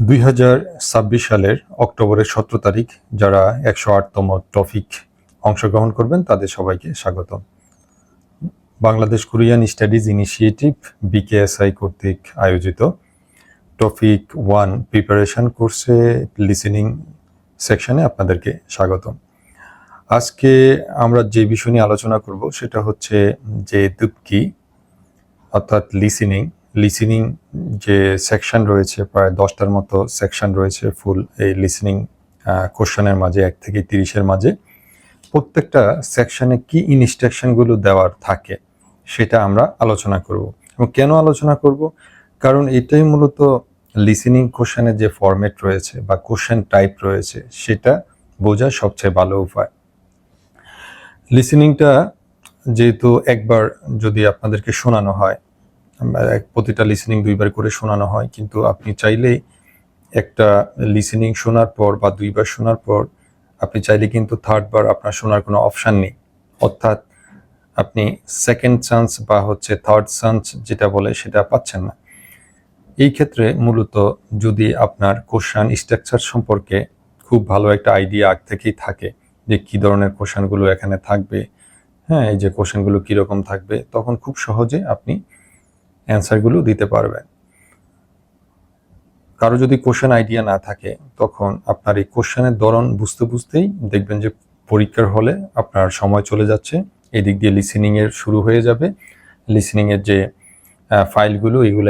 2026 সালের অক্টোবরের 17 তারিখ যারা 108তম টপিক অংশগ্রহণ করবেন তাদের সবাইকে স্বাগত। বাংলাদেশ কোরিয়ান স্টাডিজ ইনিশিয়েটিভ বিকেএসআই কর্তৃক আয়োজিত টপিক 1 প্রিপারেশন কোর্সে লিসেনিং সেকশনে আপনাদেরকে স্বাগত। আজকে আমরা যে বিষয় নিয়ে আলোচনা করব সেটা হচ্ছে যে দুপকি অর্থাৎ লিসেনিং যে সেকশন রয়েছে, প্রায় 10টার মতো সেকশন রয়েছে ফুল এই লিসেনিং কোশ্চেনের মাঝে 1 থেকে 30-এর মাঝে। প্রত্যেকটা সেকশনে কি ইনস্ট্রাকশনগুলো দেওয়ার থাকে সেটা আমরা আলোচনা করব। এবং কেন আলোচনা করব? কারণ এটাই মূলত লিসেনিং কোশ্চেনের যে ফরম্যাট রয়েছে বা কোশ্চেন টাইপ রয়েছে সেটা বোঝার সবচেয়ে ভালো উপায়। লিসেনিংটা যেহেতু একবার যদি আপনাদেরকে শোনানো হয়, প্রতিটা লিসেনিং 2বার করে শোনানো হয়, কিন্তু আপনি চাইলেই একটা লিসেনিং শোনার পর বা 2বার শোনার পর আপনি চাইলে কিন্তু 3rd বার আপনার শোনার কোনো অপশান নেই, অর্থাৎ আপনি সেকেন্ড চান্স বা 3rd চান্স যেটা বলে সেটা পাচ্ছেন না। এই ক্ষেত্রে মূলত যদি আপনার কোশ্চেন স্ট্রাকচার সম্পর্কে খুব ভালো একটা আইডিয়া আগ থেকেই থাকে যে কী ধরনের কোশ্চেনগুলো এখানে থাকবে, হ্যাঁ, এই যে কোশ্চেনগুলো কীরকম থাকবে, তখন খুব সহজে আপনি অ্যান্সারগুলো দিতে পারবেন। কারো যদি কোশ্চেন আইডিয়া না থাকে তখন আপনার এই কোশ্চেনের ধরন বুঝতেই দেখবেন যে পরীক্ষার হলে আপনার সময় চলে যাচ্ছে, এই দিক দিয়ে লিসেনিংয়ের শুরু হয়ে যাবে। লিসেনিংয়ের যে ফাইলগুলো এগুলো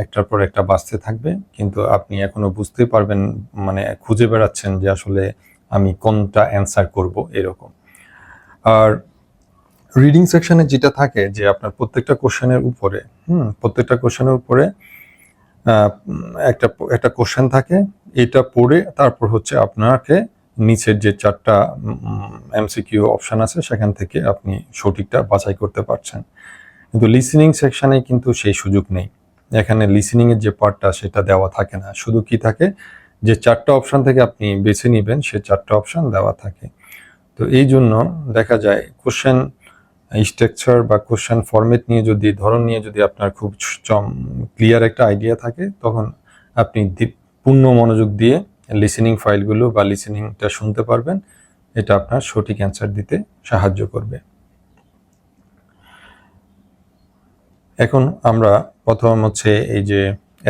একটার পর একটা বাজতে থাকবে, কিন্তু আপনি এখনো বুঝতে পারবেন, মানে খুঁজে বেড়াচ্ছেন যে আসলে আমি কোনটা অ্যান্সার করব এরকম। আর রিডিং সেকশনে যেটা থাকে যে আপনার প্রত্যেকটা কোশ্চেনের উপরে একটা কোশ্চেন থাকে, এটা পড়ে তারপর আপনাকে নিচের যে 4টা এমসিকিউ অপশন আছে সেখান থেকে আপনি সঠিকটা বাছাই করতে পারছেন। কিন্তু লিসেনিং সেকশনে কিন্তু সেই সুযোগ নেই। এখানে লিসেনিংয়ের যে পার্টটা সেটা দেওয়া থাকে না, শুধু কি থাকে যে 4টা অপশন থেকে আপনি বেছে নেবেন, সে 4টা অপশন দেওয়া থাকে। তো এই জন্য দেখা যায় কোশ্চেন স্ট্রাকচার বা কোশ্চেন ফরম্যাট নিয়ে ধরন নিয়ে যদি আপনার খুব ক্লিয়ার একটা আইডিয়া থাকে, তখন আপনি পূর্ণ মনোযোগ দিয়ে লিসেনিং ফাইলগুলো বা লিসেনিংটা শুনতে পারবেন। এটা আপনার সঠিক অ্যান্সার দিতে সাহায্য করবে। এখন আমরা প্রথম এই যে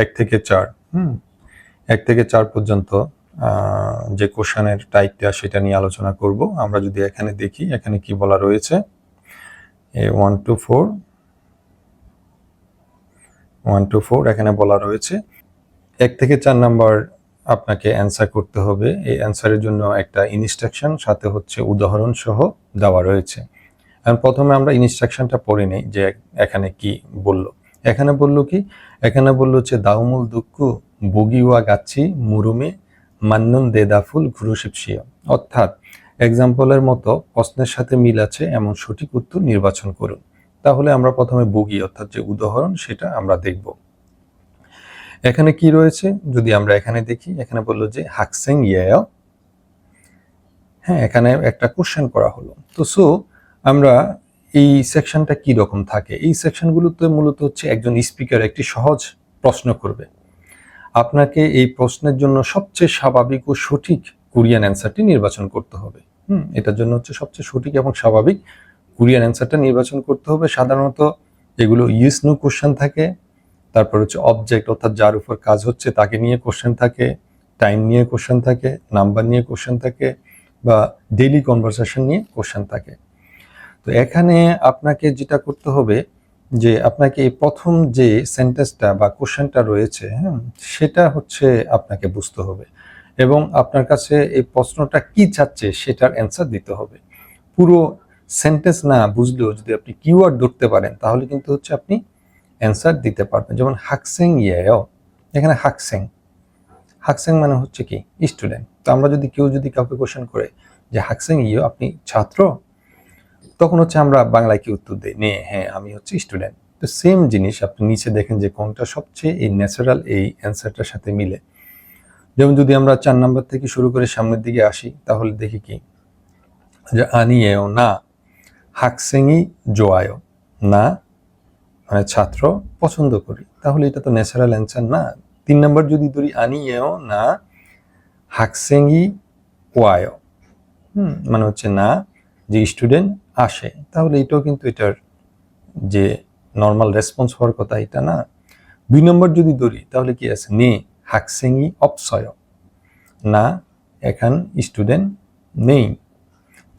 1 থেকে 4 পর্যন্ত যে কোশ্চেনের টাইপটা সেটা নিয়ে আলোচনা করব। আমরা যদি এখানে দেখি, এখানে কি বলা রয়েছে, 1 to 4 এখানে বলা রয়েছে 1 থেকে 4 নাম্বার আপনাকে অ্যান্সার করতে হবে। এই অ্যান্সারের জন্য একটা ইনস্ট্রাকশন সাথে উদাহরণ সহ দেওয়া রয়েছে। এখন প্রথমে আমরা ইনস্ট্রাকশনটা পড়ে নেই যে এখানে কি বলল। এখানে বলল দাউমুল দুক্কু বগিওয়া গাচ্ছি মুরুমে মান্নুন দেদাফুল ঘুরুশিপসিয়া, অর্থাৎ এক্সাম্পলের মতো প্রশ্নের সাথে মিল আছে এমন সঠিক উত্তর নির্বাচন করুন। তাহলে আমরা প্রথমে বগি অর্থাৎ যে উদাহরণ সেটা আমরা দেখব। এখানে কি রয়েছে যদি আমরা এখানে দেখি, এখানে বললো যে হাকসেং ইয়েও, হ্যাঁ, এখানে একটা কোশ্চেন করা হলো। তো আমরা এই সেকশনটা কি রকম থাকে, এই সেকশনগুলোতে মূলত একজন স্পিকার একটি সহজ প্রশ্ন করবে, আপনাকে এই প্রশ্নের জন্য সবচেয়ে স্বাভাবিক ও সঠিক কোরিয়ান অ্যান্সারটি নির্বাচন করতে হবে। এটার জন্য সবচেয়ে সঠিক এবং স্বাভাবিক কোরিয়ান অ্যান্সারটা নির্বাচন করতে হবে। সাধারণত এগুলো ইয়েস নো কোশ্চেন থাকে, তারপর অবজেক্ট অর্থাৎ যার উপর কাজ হচ্ছে তাকে নিয়ে কোশ্চেন থাকে, টাইম নিয়ে কোশ্চেন থাকে, নাম্বার নিয়ে কোশ্চেন থাকে, বা ডেইলি কনভারসেশন নিয়ে কোশ্চেন থাকে। তো এখানে আপনাকে যেটা করতে হবে যে আপনাকে এই প্রথম যে সেন্টেন্সটা বা কোশ্চেনটা রয়েছে, সেটা আপনাকে বুঝতে হবে এবং আপনার কাছে এই প্রশ্নটা কি চাচ্ছে সেটার অ্যান্সার দিতে হবে। পুরো সেন্টেন্স না বুঝলেও যদি আপনি কিওয়ার্ড ধরতে পারেন তাহলে কিন্তু আপনি অ্যান্সার দিতে পারবেন। যেমন হাকসেং ইয়েও, এখানে হাকসেং মানে কি স্টুডেন্ট। তো আমরা কেউ যদি কাউকে কোশ্চেন করে যে হাকসেং ইয়েও আপনি ছাত্র, তখন আমরা বাংলায় কি উত্তর দেই, নে হ্যাঁ আমি স্টুডেন্ট। তো সেম জিনিস আপনি নিচে দেখেন যে কোনটা সবচেয়ে এই ন্যাচারাল এই অ্যান্সারটার সাথে মিলে। যেমন যদি আমরা 4 নাম্বার থেকে শুরু করে সামনের দিকে আসি তাহলে দেখি কি যে আনিয়েও না হাকসেংই জোয়ায়ও, না মানে ছাত্র পছন্দ করি, তাহলে এটা তো ন্যাচারাল অ্যান্সার না, 3 নাম্বার যদি ধরি আনিয়েও না হাকসেঙ্গি ওয়ায়ো, মানে হচ্ছে না যে স্টুডেন্ট আসে, তাহলে এটাও কিন্তু এটার যে নর্মাল রেসপন্স হওয়ার কথা এটা না। 2 নম্বর যদি ধরি তাহলে কি আছে নে হাকসেঙ্গি অপসয়, না এখান স্টুডেন্ট নেই,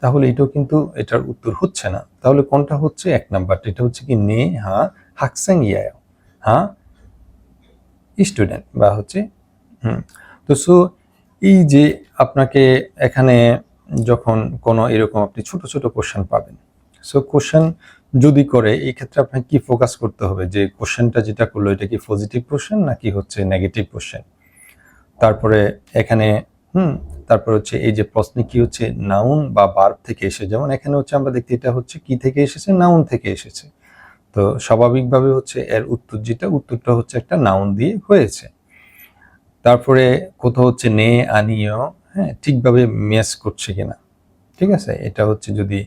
তাহলে এটাও কিন্তু এটার উত্তর হচ্ছে না। তাহলে কোনটা হচ্ছে 1 নাম্বারটা, এটা হচ্ছে কি নে হা হাকসেঙ্গি আয়, হ্যাঁ স্টুডেন্ট বা হচ্ছে তো সো এই যে আপনাকে এখানে যখন কোনো এরকম আপনি ছোট ছোট কোশ্চেন পাবেন, সো কোশ্চেন যদি করে এই ক্ষেত্রে আপনাকে কি ফোকাস করতে হবে যে কোশ্চেনটা যেটা করলো এটা কি পজিটিভ কোশ্চেন নাকি হচ্ছে নেগেটিভ কোশ্চেন। তারপরে এখানে তারপর হচ্ছে এই যে প্রশ্নে কি হচ্ছে নাউন বা ভার্ব থেকে এসে, যেমন এখানে হচ্ছে আমরা দেখতে এটা হচ্ছে কি থেকে এসেছে, নাউন থেকে এসেছে। তো স্বাভাবিকভাবে হচ্ছে এর উত্তর যেটা উত্তরটা হচ্ছে একটা নাউন দিয়ে হয়েছে। তারপরে কোথাও হচ্ছে নে আনিও, হ্যাঁ ঠিকভাবে ম্যাচ করছে কিনা, ঠিক আছে, এটা হচ্ছে যদি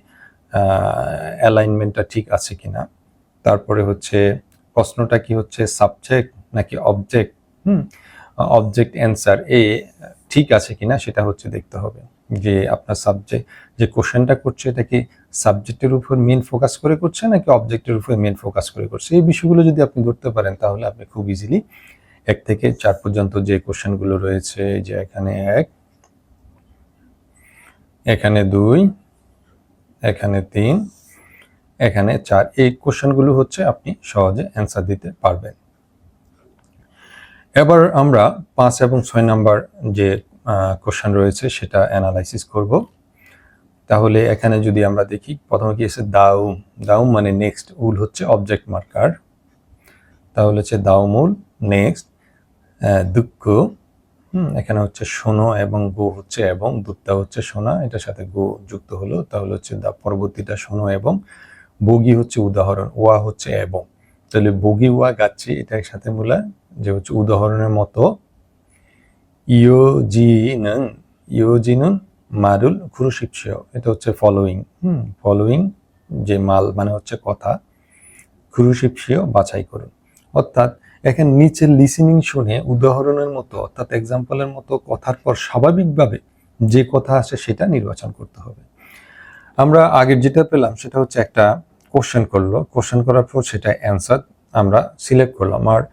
অ্যালাইনমেন্টটা ঠিক আছে কিনা। তারপরে হচ্ছে প্রশ্নটা কি হচ্ছে সাবজেক্ট নাকি অবজেক্ট, অবজেক্ট অ্যান্সার এ ঠিক আছে কিনা সেটা হচ্ছে দেখতে হবে যে আপনার সাবজেক্ট যে কোশ্চেনটা করছে এটা কি সাবজেক্টের উপর মেন ফোকাস করে করছে নাকি অবজেক্টের উপর মেন ফোকাস করে করছে। এই বিষয়গুলো যদি আপনি ধরতে পারেন তাহলে আপনি খুব ইজিলি 1 থেকে 4 পর্যন্ত যে কোশ্চেনগুলো রয়েছে, যে এখানে 1, এখানে 2, এখানে 3, এখানে 4, এই কোশ্চেনগুলো হচ্ছে আপনি সহজে অ্যান্সার দিতে পারবেন। এবার আমরা 5 এবং 6 নাম্বার যে কোশ্চেন রয়েছে সেটা অ্যানালাইসিস করব। তাহলে এখানে যদি আমরা দেখি প্রথমে কি আছে দাউম, দাউম মানে নেক্সট, উল হচ্ছে অবজেক্ট মার্কার, তাহলে হচ্ছে দাউমুল নেক্সট, দুঃখ, এখানে হচ্ছে শোনো এবং গো হচ্ছে এবং, দুধটা হচ্ছে শোনা, এটার সাথে গো যুক্ত হলো, তাহলে হচ্ছে পরবর্তীটা শোনো এবং, বগি হচ্ছে উদাহরণ, ওয়া হচ্ছে এবং, তাহলে বগি ওয়া গাচ্ছি এটার সাথে মূলা যে হচ্ছে উদাহরণের মতো ইয়োজিনন, ইয়োজিনুন মারুল খুরুশিপসিও, এটা হচ্ছে ফলোইং, ফলোইং যে মাল মানে হচ্ছে কথা, খুরুশিপসিও বাছাই করুন। অর্থাৎ এখানে নিচের লিসেনিং শুনে উদাহরণের মতো অর্থাৎ এক্সাম্পলের মতো কথার পর স্বাভাবিকভাবে যে কথা আসে সেটা নির্বাচন করতে হবে। আমরা আগের যেটা পেলাম সেটা হচ্ছে একটা কোশ্চেন করলো, কোশ্চেন করার পর সেটা অ্যান্সার আমরা সিলেক্ট করলাম। আর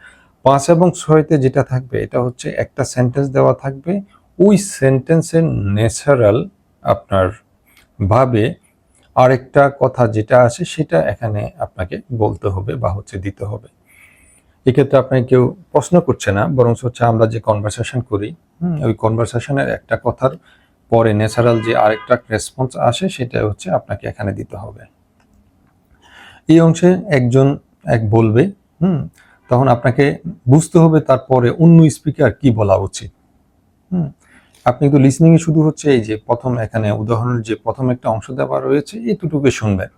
5 এবং 6তে যেটা থাকবে এটা হচ্ছে একটা সেন্টেন্স দেওয়া থাকবে, ওই সেন্টেন্সের ন্যাচারাল আপনার ভাবে আরেকটা কথা যেটা আছে সেটা এখানে আপনাকে বলতে হবে বা হচ্ছে দিতে হবে। এক্ষেত্রে আপনাকে কেউ প্রশ্ন করছে না, বরং হচ্ছে আমরা যে কনভারসেশন করি ওই কনভারসেশনের একটা কথার পরে ন্যাচারাল যে আরেকটা রেসপন্স আসে সেটা হচ্ছে আপনাকে এখানে দিতে হবে। এই অংশে একজন এক বলবে, তখন আপনাকে বুঝতে হবে তারপরে অন্য স্পিকার কি বলা উচিত। আপনি কিন্তু লিসনিং এ শুধু হচ্ছে এই যে প্রথম এখানে উদাহরণের যে প্রথম একটা অংশ দেওয়া রয়েছে এতটুকু শুনবেন,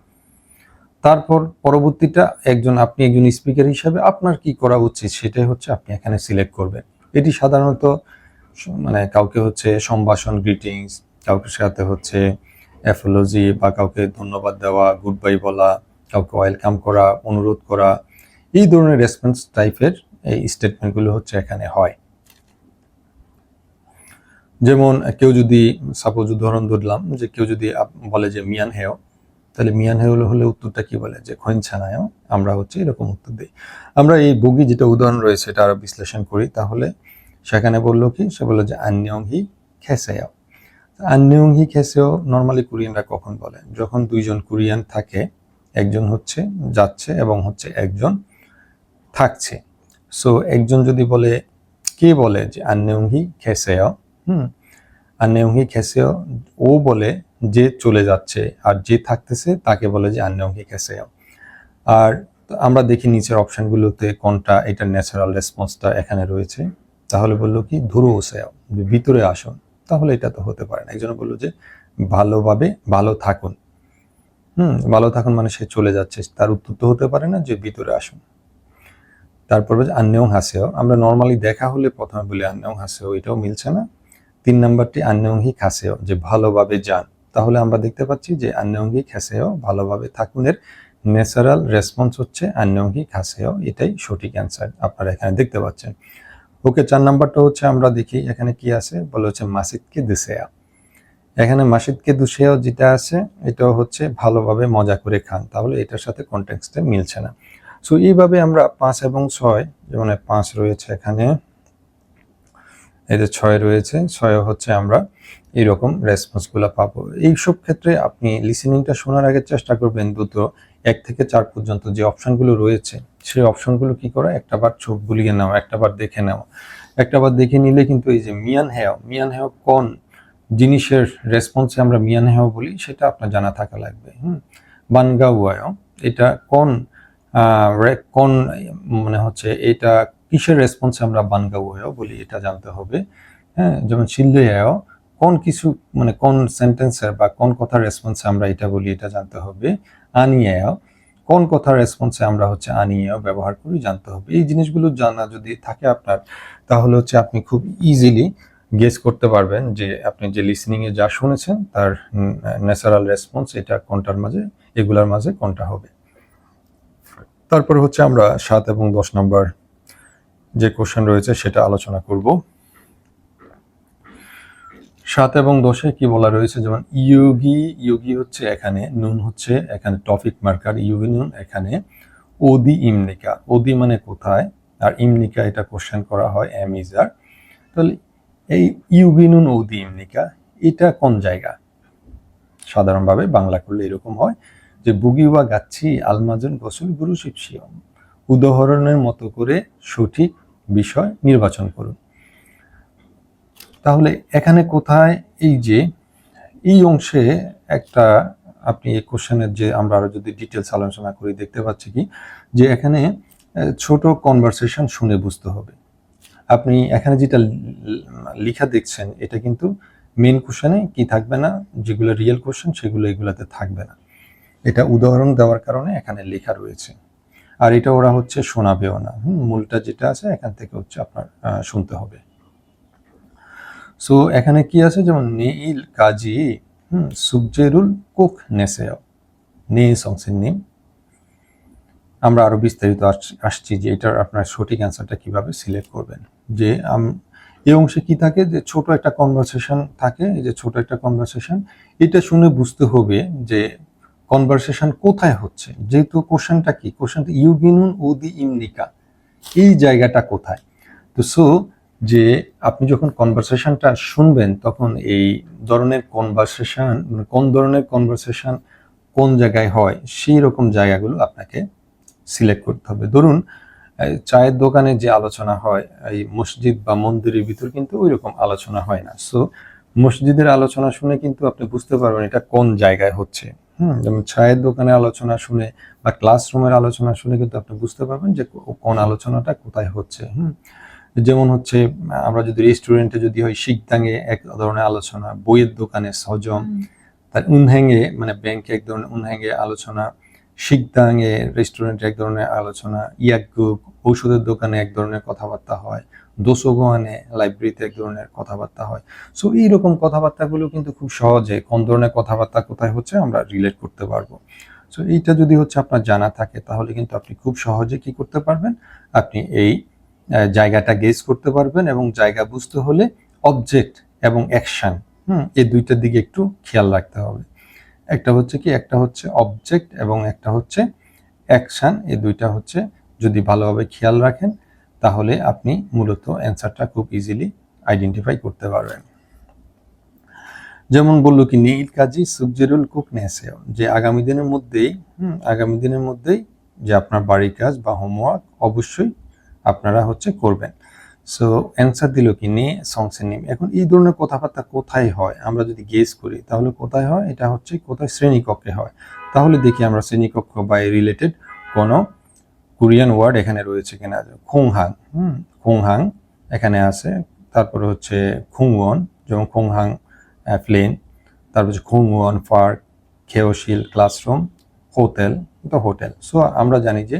তারপর পরবর্তীটা আপনি একজন স্পিকার হিসাবে আপনার কি করা উচিত সেটাই হচ্ছে আপনি এখানে সিলেক্ট করবেন। এটি সাধারণত মানে কাউকে হচ্ছে সম্ভাষণ গ্রিটিংস, কাউকে সাথে হচ্ছে অ্যাপোলজি বা কাউকে ধন্যবাদ দেওয়া, গুড বাই বলা, কাউকে ওয়েলকাম করা, অনুরোধ করা, এই ধরনের রেসপন্স টাইপের এই স্টেটমেন্টগুলো হচ্ছে এখানে হয়। যেমন কেউ যদি সাপোজ উদাহরণ ধরলাম যে কেউ যদি বলে যে মিয়ান হেও, তাহলে মিয়ান হেও হলে উত্তরটা কি বলে যে খৈনছানায়ও, আমরা হচ্ছে এরকম উত্তর দিই। আমরা এই বগি যেটা উদাহরণ রয়েছে এটা আরো বিশ্লেষণ করি, তাহলে সেখানে বললো কি, সে বললো যে আন্যং হি খেসেও। আন্যং হি খেসেও নর্মালি কোরিয়ানরা কখন বলে, যখন দুইজন কোরিয়ান থাকে, একজন হচ্ছে যাচ্ছে এবং হচ্ছে একজন থাকছে। সো একজন যদি বলে, কে বলে যে আন্যং হি খেসেও, আন্যং হি খেসেও, ও বলে যে চলে যাচ্ছে, আর যে থাকতেছে তাকে বলে যে আন্যং হি খেসেও। আর আমরা দেখি নিচের অপশনগুলোতে কোনটা এটা ন্যাচারাল রেসপন্সটা এখানে রয়েছে, তাহলে বললো কি ধুরো ওসেও, ভিতরে আসুন, তাহলে এটা তো হতে পারে না। একজন বললো যে ভালোভাবে ভালো থাকুন, ভালো থাকুন মানে সে চলে যাচ্ছে, তার উত্তর তো হতে পারে না যে ভিতরে আসুন। তারপর আন্যং হাসেও, আমরা নর্মালি দেখা হলে প্রথমে বলি আন্যং হাসেও, এটাও মিলছে না। 3 নাম্বারটি আন্যং হি খাসেও, যে ভালোভাবে যান, তাহলে আমরা দেখতে পাচ্ছি যে আন্যং হি খাসেও ভালোভাবে থাকুনের ন্যাচারাল রেসপন্স হচ্ছে আন্যং হি খাসেও, এটাই সঠিক অ্যান্সার আপনারা এখানে দেখতে পাচ্ছেন। ওকে, 4 নাম্বারটা হচ্ছে আমরা দেখি এখানে কি আছে, বলে হচ্ছে মাসিদকে দুসেয়া। এখানে মাসিদকে দুসেয়া যেটা আছে এটাও হচ্ছে ভালোভাবে মজা করে খান, তাহলে এটার সাথে কনটেক্সটে মিলছে না। সো এইভাবে আমরা 5 এবং 6, যেমন 5 রয়েছে এখানে, এই যে 6 রয়েছে, 6 হচ্ছে আমরা এইরকম রেসপন্সগুলো পাবো। এইসব ক্ষেত্রে আপনি লিসেনিংটা শোনার আগে চেষ্টা করবেন দ্রুত 1 থেকে 4 পর্যন্ত যে অপশনগুলো রয়েছে সেই অপশনগুলো কি করা, একটাবার চোখ বুলিয়ে নেওয়া, একটাবার দেখে নেওয়া। একটাবার দেখে নিলে কিন্তু এই যে মিয়ান হেও কোন জিনিসের রেসপন্সে আমরা মিয়ান হেও বলি সেটা আপনার জানা থাকা লাগবে। বানগাওয়ায় এটা কোন কোন মানে হচ্ছে এটা কিসের রেসপন্সে আমরা বানগাওয়ায় বলি এটা জানতে হবে। হ্যাঁ, যেমন শিল্লেও কোন কিছু মানে কোন সেন্টেন্সের বা কোন কথার রেসপন্সে আমরা এটা বলি এটা জানতে হবে। আনিয়েও কোন কথার রেসপন্সে আমরা হচ্ছে আনিয়েও ব্যবহার করি জানতে হবে। এই জিনিসগুলো জানা যদি থাকে আপনার, তাহলে হচ্ছে আপনি খুব ইজিলি গেস করতে পারবেন যে আপনি যে লিসনিং এ যা শুনেছেন তার ন্যাচারাল রেসপন্স এটা কোনটার মাঝে, এগুলার মাঝে কোনটা হবে। তারপর হচ্ছে আমরা 7 এবং 10 নম্বর যে কোশ্চেন রয়েছে সেটা আলোচনা করব। 7 এবং 10-এ কি বলা রয়েছে, যেমন ইয়োগি হচ্ছে এখানে, নুন হচ্ছে এখানে টপিক মার্কার, ইয়োগি নুন এখানে, ওদি ইমনিকা, ওদি মানে কোথায়, আর ইমনিকা এটা কোশ্চেন করা হয় এমিজার। তাহলে এই ইয়োগি নুন ওদি ইমনিকা এটা কোন জায়গা, সাধারণভাবে বাংলা করলে এরকম হয় যে বুগিওয়া গাচ্ছি আলমাজন গোসল গুরু শিবশিয়ম, উদাহরণের মতো করে সঠিক বিষয় নির্বাচন করুন। তাহলে এখানে কোথায়, এই যে এই অংশে একটা আপনি এই কোশ্চেনের যে আমরা আরো যদি ডিটেলস আলোচনা করি দেখতে পাচ্ছি কি যে এখানে ছোট কনভারসেশন শুনে বুঝতে হবে। আপনি এখানে যেটা লেখা দেখছেন এটা কিন্তু মেন কোশ্চেনে কি থাকবে না, যেগুলো রিয়েল কোশ্চেন সেগুলো এগুলাতে থাকবে না। এটা উদাহরণ দেওয়ার কারণে এখানে লেখা রয়েছে, আর এটা ওরা হচ্ছে শোনাবেও না। মূলটা যেটা আছে এখান থেকে হচ্ছে আপনার শুনতে হবে। সো এখানে কি আছে, যেমন নেইল কাজী সুবজেরুল কুক নেসেও, নে সংসের নেম। আমরা আরো বিস্তারিত আসছি যে এটার আপনার সঠিক অ্যান্সারটা কিভাবে সিলেক্ট করবেন। যে এই অংশে কি থাকে, যে ছোট একটা কনভারসেশন থাকে, এই যে ছোট একটা কনভারসেশন, এটা শুনে বুঝতে হবে যে কনভারসেশন কোথায় হচ্ছে, যেহেতু কোশ্চেনটা কি, কোশ্চেনটা ইউগিনুন উদি ইমনিকা, এই জায়গাটা কোথায়। তো সো যে আপনি যখন কনভারসেশনটা শুনবেন তখন এই ধরনের কনভারসেশন কোন ধরনের কনভারসেশন কোন জায়গায় হয় সেই রকম জায়গাগুলো আপনাকে সিলেক্ট করতে হবে। ধরুন চায়ের দোকানে যে আলোচনা হয় এই মসজিদ বা মন্দিরের ভিতর কিন্তু ওই রকম আলোচনা হয় না। সো মসজিদের আলোচনা শুনে কিন্তু আপনি বুঝতে পারবেন এটা কোন জায়গায় হচ্ছে। যেমন চায়ের দোকানে আলোচনা শুনে বা ক্লাসরুমের আলোচনা শুনে কিন্তু আপনি বুঝতে পারবেন যে কোন আলোচনাটা কোথায় হচ্ছে। যেমন হচ্ছে আমরা যদি রেস্টুরেন্টে যদি হয় শিকদাঙে এক ধরনের আলোচনা, বইয়ের দোকানে সজম, তার উনহ্যাঙ্গে মানে ব্যাংকে এক ধরনের উনহ্যাঙ্গে আলোচনা, শিকদাঙে রেস্টুরেন্টে এক ধরনের আলোচনা, ইয়াকুক ঔষধের দোকানে এক ধরনের কথাবার্তা হয়, দোসোগোয়ানে লাইব্রেরিতে এক ধরনের কথাবার্তা হয়। সো এইরকম কথাবার্তাগুলো কিন্তু খুব সহজে কোন ধরনের কথাবার্তা কোথায় হচ্ছে আমরা রিলেট করতে পারবো। সো এইটা যদি হচ্ছে আপনার জানা থাকে তাহলে কিন্তু আপনি খুব সহজে কি করতে পারবেন, আপনি এই জায়গাটা গেজ করতে পারবেন। এবং জায়গা বুঝতে হলে অবজেক্ট এবং অ্যাকশন এই দুইটার দিকে একটু খেয়াল রাখতে হবে। একটা হচ্ছে কি, একটা হচ্ছে অবজেক্ট এবং একটা হচ্ছে অ্যাকশন, এই দুইটা হচ্ছে যদি ভালোভাবে খেয়াল রাখেন তাহলে আপনি মূলত অ্যান্সারটা খুব ইজিলি আইডেন্টিফাই করতে পারবেন। যেমন বললো কি নীল কাজী সুবজেরুল কুক নেসেও, যে আগামী দিনের মধ্যেই যে আপনার বাড়ির কাজ বা হোমওয়ার্ক অবশ্যই আপনারা হচ্ছে করবেন। সো অ্যান্সার দিল কি নে সংসের নেম। এখন এই ধরনের কথাবার্তা কোথায় হয় আমরা যদি গেস করি তাহলে কোথায় হয়, এটা হচ্ছে কোথায় শ্রেণীকক্ষে হয়। তাহলে দেখি আমরা শ্রেণীকক্ষ বা রিলেটেড কোনো কোরিয়ান ওয়ার্ড এখানে রয়েছে কিনা। খুংহাং, খুংহাং এখানে আছে, তারপরে হচ্ছে খুংওয়ন, যেমন খুংহাং প্লেন, তারপর হচ্ছে খুংওয়ন পার্ক, খেওশিল ক্লাসরুম, হোটেল, তো হোটেল। সো আমরা জানি যে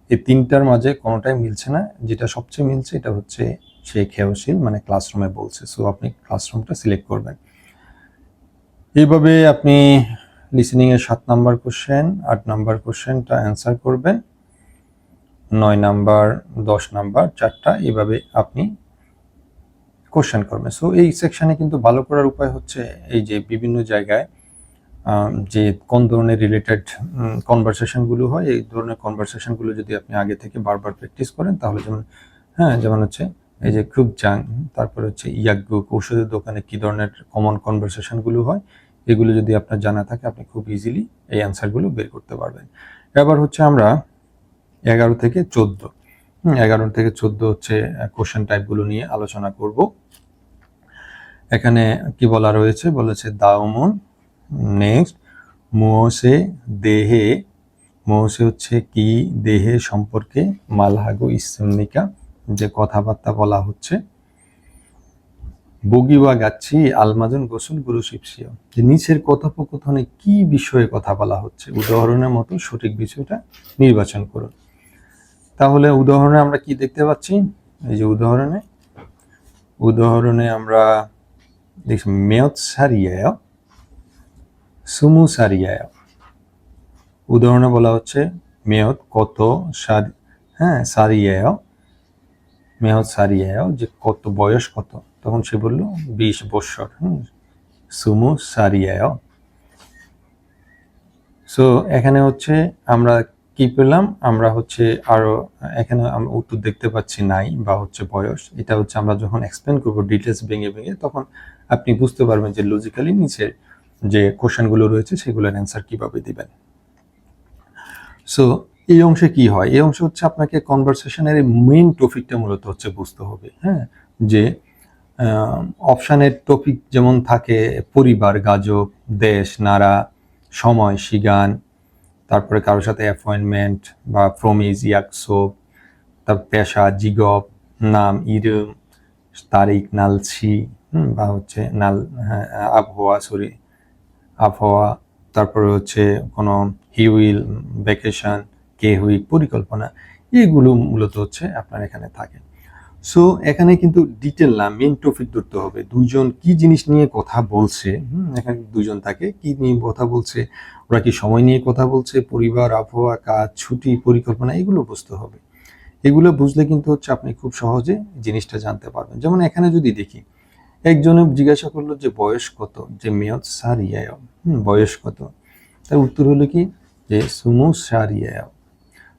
এই তিনটার মাঝে কোনোটাই মিলছে না, যেটা সবচেয়ে মিলছে এটা হচ্ছে সেই খেওশিল মানে ক্লাসরুমে বলছে। সো আপনি ক্লাসরুমটা সিলেক্ট করবেন। এইভাবে আপনি লিসেনিং এর 7 নাম্বার কোশ্চেন, 8 নাম্বার কোশ্চেনটা অ্যান্সার করবেন, 9 নাম্বার, 10 নাম্বার, 4টা, এইভাবে আপনি কোশ্চেন করবে। সো এই সেকশনে কিন্তু ভালো করার উপায় হচ্ছে এই যে বিভিন্ন জায়গায় যে কোন ধরনের রিলেটেড কনভারসেশনগুলো হয়, এই ধরনের কনভারসেশনগুলো যদি আপনি আগে থেকে বারবার প্র্যাকটিস করেন, তাহলে যেমন হচ্ছে এই যে খুব জাং, তারপর হচ্ছে ইয়াকগুক, ঔষধের দোকানে কি ধরনের কমন কনভারসেশনগুলো হয়, এগুলো যদি আপনার জানা থাকে, আপনি খুব ইজিলি এই অ্যান্সারগুলো বের করতে পারবেন। এবার হচ্ছে আমরা 11 থেকে 14 11 থেকে 14 হচ্ছে কোশ্চেন টাইপগুলো নিয়ে আলোচনা করব। এখানে কি বলা রয়েছে, বলেছে দাওমন। নেক্সট মোসে দেহে, মোসে হচ্ছে কি, দেহে সম্পর্কে, মালহাগো ইসমিকা যে কথাবার্তা বলা হচ্ছে, বগিওয়া গাচ্ছি আলমাজন গোসল গুরু শিবসিও, যে নিচের কথোপকথনে কি বিষয়ে কথা বলা হচ্ছে, উদাহরণের মতো সঠিক বিষয়টা নির্বাচন করুন। তাহলে উদাহরণে আমরা কি দেখতে পাচ্ছি, এই যে উদাহরণে আমরা দেখছি মেয়ত সারিয়ায়, সুমু সারিয়ায়। উদাহরণে বলা হচ্ছে মেয়ত কত, সারিয়ায়, মেয়ত সারিয়ায় যে কত, বয়স কত, তখন সে বলল 20 বছর। সুমু সারিয়ায়। সো এখানে হচ্ছে আমরা কি পেলাম, আমরা হচ্ছে আরো এখানে আমরা উত্তর দেখতে পাচ্ছি নাই বা হচ্ছে বয়স। এটা হচ্ছে আমরা যখন এক্সপ্লেন করবো ডিটেলস ভেঙে ভেঙে, তখন আপনি বুঝতে পারবেন যে লজিক্যালি নিচের যে কোশ্চেনগুলো রয়েছে সেগুলোর অ্যান্সার কিভাবে দিবেন। সো এই অংশে কি হয়, এই অংশে হচ্ছে আপনাকে কনভারসেশনের মেইন টপিকটা মূলত হচ্ছে বুঝতে হবে। যে অপশানের টপিক যেমন থাকে পরিবার, গাজব, দেশ, নাড়া, সময়, সিগান, তারপরে কারোর সাথে অ্যাপয়েন্টমেন্ট বা প্রমিজ, ইয়াকসোব, তার পেশা, জিগব, নাম, ইরম, তারিখ, নালছি, বা হচ্ছে আবহাওয়া, তারপরে হচ্ছে কোনো হিউইল, ভ্যাকেশন, কে হুইক, পরিকল্পনা, এইগুলো মূলত হচ্ছে আপনার এখানে থাকে। সো এখানে কিন্তু ডিটেল না, মেন টপিক ধরতে হবে। দুইজন কি জিনিস নিয়ে কথা বলছে, এখানে দুইজন থাকে, কি নিয়ে কথা বলছে, ওরা কি সময় নিয়ে কথা বলছে, পরিবার, আবহাওয়া, কাজ, ছুটি, পরিকল্পনা, এগুলো বুঝতে হবে। এগুলো বুঝলে কিন্তু হচ্ছে আপনি খুব সহজে জিনিসটা জানতে পারবেন। যেমন এখানে যদি দেখি, একজনে জিজ্ঞাসা করলো যে বয়স কত, যে মেয়ত সারিয়ায়, বয়স কত, তার উত্তর হলো কি যে সুমু সারিয়ায়।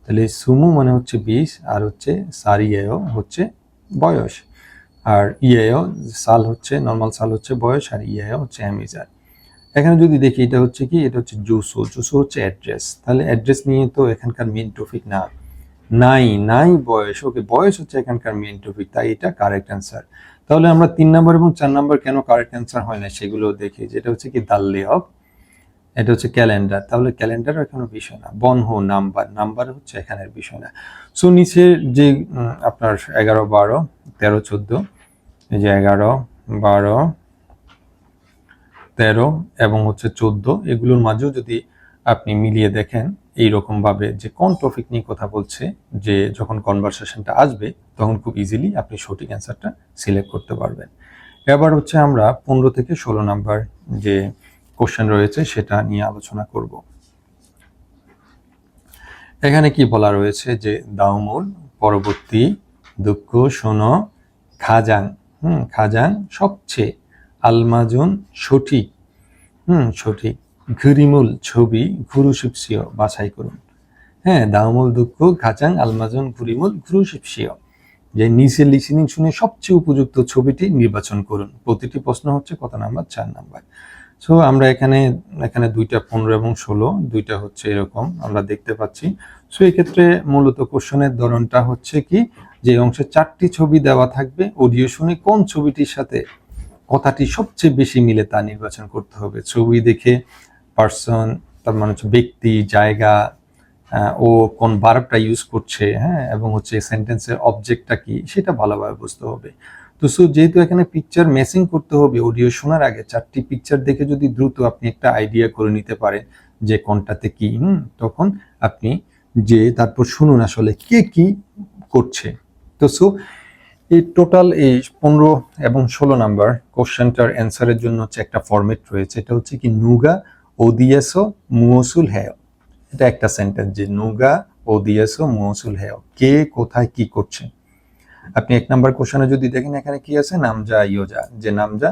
তাহলে সুমু মানে হচ্ছে 20, আর হচ্ছে সারিয়ায় হচ্ছে বয়স, আর ইয়ায় সাল হচ্ছে নর্মাল সাল হচ্ছে বয়স, আর ইয়ায় হচ্ছে অ্যামিজার। এখানে যদি দেখি এটা হচ্ছে কি, এটা হচ্ছে জুসো হচ্ছে অ্যাড্রেস। তাহলে অ্যাড্রেস নিয়ে তো এখানকার মেন টপিক না, নাই বয়স, ওকে, বয়স হচ্ছে এখানকার মেন টপিক, তাই এটা কারেক্ট অ্যান্সার। তাহলে আমরা 3 নম্বর এবং 4 নম্বর কেন কারেক্ট অ্যান্সার হয় না সেগুলো দেখি। যেটা হচ্ছে কি দাল্লেহক, এটা হচ্ছে ক্যালেন্ডার, তাহলে ক্যালেন্ডারও এখানে বিষয় না। বনহো নাম্বার হচ্ছে এখানের বিষয় না। সো নিচের যে আপনার 11, 12, 13, 14, এই যে 11, 12, 13 এবং হচ্ছে 14, এগুলোর মাঝেও যদি আপনি মিলিয়ে দেখেন এইরকম ভাবে যে কোন টপিক নিয়ে কথা বলছে, যে যখন কনভারসেশনটা আসবে তখন খুব ইজিলি আপনি সঠিক অ্যান্সারটা সিলেক্ট করতে পারবেন। এবার হচ্ছে আমরা 15 থেকে 16 নাম্বার যে কোশ্চেন রয়েছে সেটা নিয়ে আলোচনা করব। এখানে কি বলা রয়েছে যে দাওমুল, পরবর্তী, দুঃখ, শোনো, খাজাং, খাজাং সবচেয়ে, আলমাজুন সঠিক, সঠিক, ঘুরিমুল ছবি, ঘুরু শিপসিও বাছাই করুন। দাওমুল, দুঃখ, খাজাং, আলমাজুন, ঘুরিমুল, ঘুরু শিপসিও, যে নিচের লিসেনিং শুনে সবচেয়ে উপযুক্ত ছবিটি নির্বাচন করুন। প্রতিটি প্রশ্ন হচ্ছে কত নাম্বার, 4 নাম্বার। সো আমরা এখানে দুইটা 15 এবং 16, দুইটা হচ্ছে এরকম আমরা দেখতে পাচ্ছি। সো এই ক্ষেত্রে মূলত কোশ্চেনের ধরনটা হচ্ছে কি, যে অংশে 4টি ছবি দেওয়া থাকবে, অডিও শুনে কোন ছবিটির সাথে কথাটি সবচেয়ে বেশি মিলে তা নির্বাচন করতে হবে। ছবি দেখে পার্সন, তার মানে হচ্ছে ব্যক্তি, জায়গা, ও কোন ভার্বটা ইউজ করছে, এবং হচ্ছে সেন্টেন্সের অবজেক্টটা কি সেটা ভালোভাবে বুঝতে হবে। তো যেহেতু এখানে পিকচার ম্যাচিং করতে হবে, অডিও শোনার আগে 4টি পিকচার দেখে যদি দ্রুত আপনি একটা আইডিয়া করে নিতে পারেন যে কোনটাতে কি, তখন আপনি যে তারপর শুনুন আসলে কে কি করছে। তো এই টোটাল এই 15 এবং 16 নাম্বার কোশ্চেনটার অ্যান্সারের জন্য হচ্ছে একটা ফরম্যাট রয়েছে। এটা হচ্ছে কি নুগা ওদিয়েসো মুওসুল হ্যায়, এটা একটা সেন্টেন্স, যে নুগা ওদিয়েসো মুওসুল হ্যায়, কে কোথায় কি করছে। আপনি 1 নাম্বার কোশ্চেনে যদি দেখেন এখানে কি আছে, নামজা ইয়োজা, যে নামজা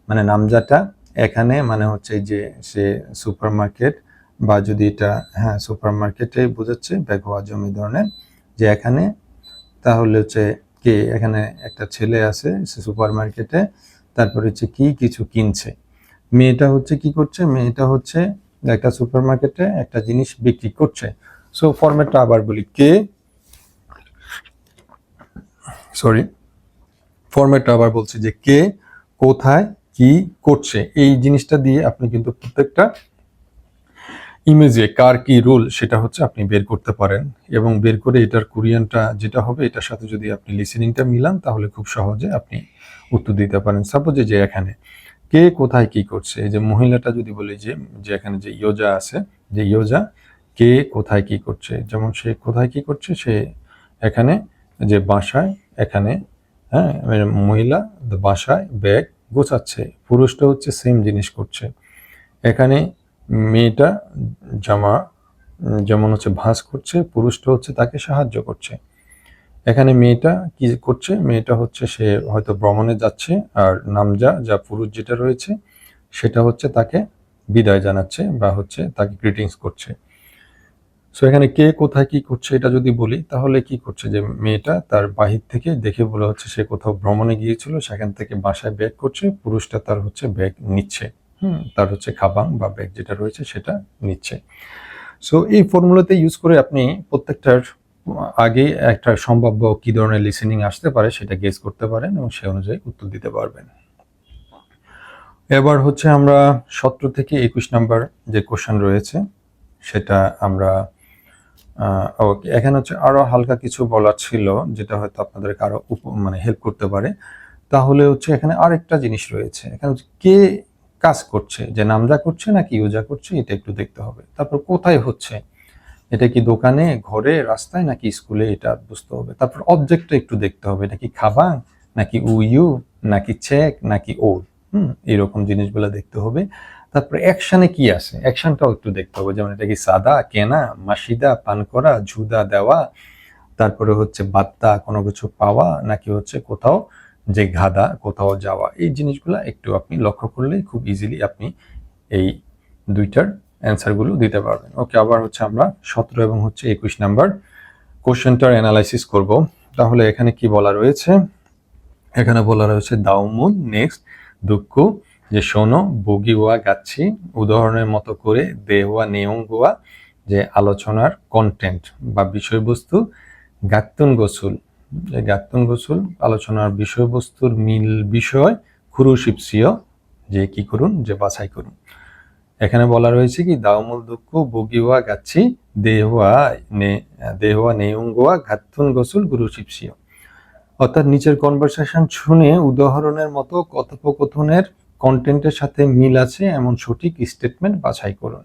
মানে নামজাটা এখানে মানে হচ্ছে যে সে সুপারমার্কেট বা যদি এটা হ্যাঁ সুপারমার্কেটে বোঝাচ্ছে ব্যবহার জমি ধরনের, যে এখানে তাহলে হচ্ছে কে, এখানে একটা ছেলে আছে সে সুপারমার্কেটে, তারপরে হচ্ছে কি কিছু কিনছে। মেয়েটা হচ্ছে কি করছে, মেয়েটা হচ্ছে একটা সুপারমার্কেটে একটা জিনিস বিক্রি করছে। সো ফরম্যাটটা আবার বলি, কে সরি ফরম্যাটটা আবার বলছি যে কে কোথায় কি করছে, এই জিনিসটা দিয়ে আপনি কিন্তু প্রত্যেকটা ইমেজে কার কি রোল সেটা হচ্ছে আপনি বের করতে পারেন, এবং বের করে এটার কোরিয়ানটা যেটা হবে এটার সাথে যদি আপনি লিসেনিংটা মিলান তাহলে খুব সহজে আপনি উত্তর দিতে পারেন। সাপোজ যে এখানে কে কোথায় কি করছে, এই যে মহিলাটা যদি বলি যে যে এখানে যে ইয়োজা আছে, যে ইয়োজা কে কোথায় কি করছে, যেমন সে কোথায় কি করছে, সে এখানে যে বাসায় এখানে হ্যাঁ মহিলা বাসায় ব্যাগ গোছাচ্ছে, পুরুষটা হচ্ছে সেম জিনিস করছে। এখানে মেয়েটা জামা যেমন হচ্ছে ভাঁজ করছে, পুরুষটা হচ্ছে তাকে সাহায্য করছে। এখানে মেয়েটা কি করছে, মেয়েটা হচ্ছে সে হয়তো ভ্রমণে যাচ্ছে, আর নামজা যা পুরুষ যেটা রয়েছে সেটা হচ্ছে তাকে বিদায় জানাচ্ছে বা হচ্ছে তাকে গ্রিটিংস করছে। সো এখানে কে কোথায় কি করছে এটা যদি বলি তাহলে কি করছে, যে মেয়েটা তার বাহির থেকে দেখে বলা হচ্ছে সে কোথাও ভ্রমণে গিয়েছিল, সেখান থেকে বাসায় ব্যাগ করছে, পুরুষটা তার হচ্ছে ব্যাগ নিচ্ছে, তার হচ্ছে খাবাং বা ব্যাগ যেটা রয়েছে সেটা নিচ্ছে। সো এই ফর্মুলাতে ইউজ করে আপনি প্রত্যেকটার আগে একটা সম্ভাব্য কি ধরনের লিসেনিং আসতে পারে সেটা গেস করতে পারেন এবং সে অনুযায়ী উত্তর দিতে পারবেন। এবার হচ্ছে আমরা 17 থেকে 21 নাম্বার যে কোশ্চেন রয়েছে সেটা আমরা ওকে, এখানে হচ্ছে আরো হালকা কিছু বলার ছিল যেটা হয়তো আপনাদেরকে আরো মানে হেল্প করতে পারে। তাহলে হচ্ছে এখানে আরেকটা জিনিস রয়েছে, এখানে হচ্ছে কে কাজ করছে, যে নামজা করছে নাকি ইউজা করছে এটা একটু দেখতে হবে। তারপর কোথায় হচ্ছে, এটা কি দোকানে, ঘরে, রাস্তায় নাকি স্কুলে, এটা বুঝতে হবে। তারপর অবজেক্টটা একটু দেখতে হবে, এটা কি খাবাং নাকি উইউ নাকি চেক নাকি ওর, এরকম জিনিসগুলো দেখতে হবে। তারপরে অ্যাকশনে কি আছে, অ্যাকশনটাও একটু দেখতে হবে, যেমন এটা কি সাদা কেনা, মাসিদা পান করা, ঝুদা দেওয়া, তারপরে হচ্ছে বাত্তা কোনো কিছু পাওয়া, নাকি হচ্ছে কোথাও যে গাদা কোথাও যাওয়া। এই জিনিসগুলো একটু আপনি লক্ষ্য করলেই খুব ইজিলি আপনি এই দুইটার অ্যান্সারগুলো দিতে পারবেন। ওকে, আবার হচ্ছে আমরা 17 এবং হচ্ছে 21 নাম্বার কোশ্চেনটার অ্যানালাইসিস করব। তাহলে এখানে কি বলা রয়েছে, এখানে বলা রয়েছে দাউমুন নেক্সট দুঃখ, যে শোনো বগিওয়া গাচ্ছি, উদাহরণের মতো করে দেওয়া নেয়ঙ্গোয়া, যে আলোচনার কন্টেন্ট বা বিষয়বস্তু, গাত্তুন গোসুল, যে গাত্তুন গোসুল আলোচনার বিষয়বস্তুর মিল বিষয়, খুরুশিপসিও, যে কি করুন, যে বাছাই করুন। এখানে বলা রয়েছে কি দাউমুল দুঃখ বগিওয়া গাচ্ছি দেহওয়া নেয়ঙ্গোয়া গাত্তুন গোসুল গুরুশিপসিও, অর্থাৎ নিচের কনভারসেশন শুনে উদাহরণের মতো কথোপকথনের কন্টেন্টের সাথে মিল আছে এমন সঠিক স্টেটমেন্ট বাছাই করুন।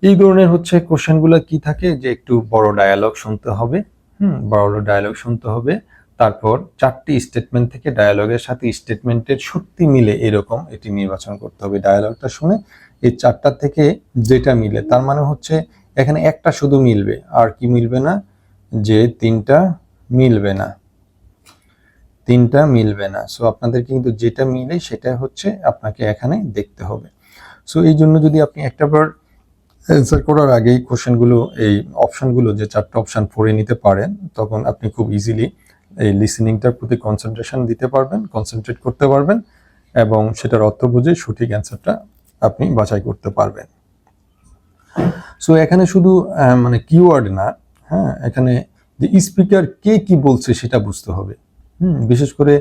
এই ধরনের হচ্ছে কোশ্চেনগুলো কি থাকে, যে একটু বড় ডায়ালগ শুনতে হবে, বড় ডায়ালগ শুনতে হবে, তারপর 4টি স্টেটমেন্ট থেকে ডায়ালগের সাথে স্টেটমেন্টের সত্যি মিলে এরকম এটি নির্বাচন করতে হবে। ডায়ালগটা শুনে এই 4টা থেকে যেটা মিলে, তার মানে হচ্ছে এখানে একটা শুধু মিলবে, আর কি মিলবে না, যে 3টা মিলবে না, 3টা মিলবে না। সো আপনাদের কিন্তু যেটা মিলে সেটা হচ্ছে আপনাকে এখানে দেখতে হবে। সো এই জন্য যদি আপনি একটাবার অ্যান্সার করার আগেই কোশ্চেনগুলো এই অপশনগুলো যে 4টা অপশন পড়ে নিতে পারেন, তখন আপনি খুব ইজিলি এই লিসেনিংটার প্রতি কনসেন্ট্রেশন দিতে পারবেন, কনসেন্ট্রেট করতে পারবেন এবং সেটার অর্থ বুঝে সঠিক অ্যান্সারটা আপনি বাছাই করতে পারবেন। সো এখানে শুধু মানে কিওয়ার্ড না, হ্যাঁ এখানে যে স্পিকার কে কি বলছে সেটা বুঝতে হবে। বিশেষ করে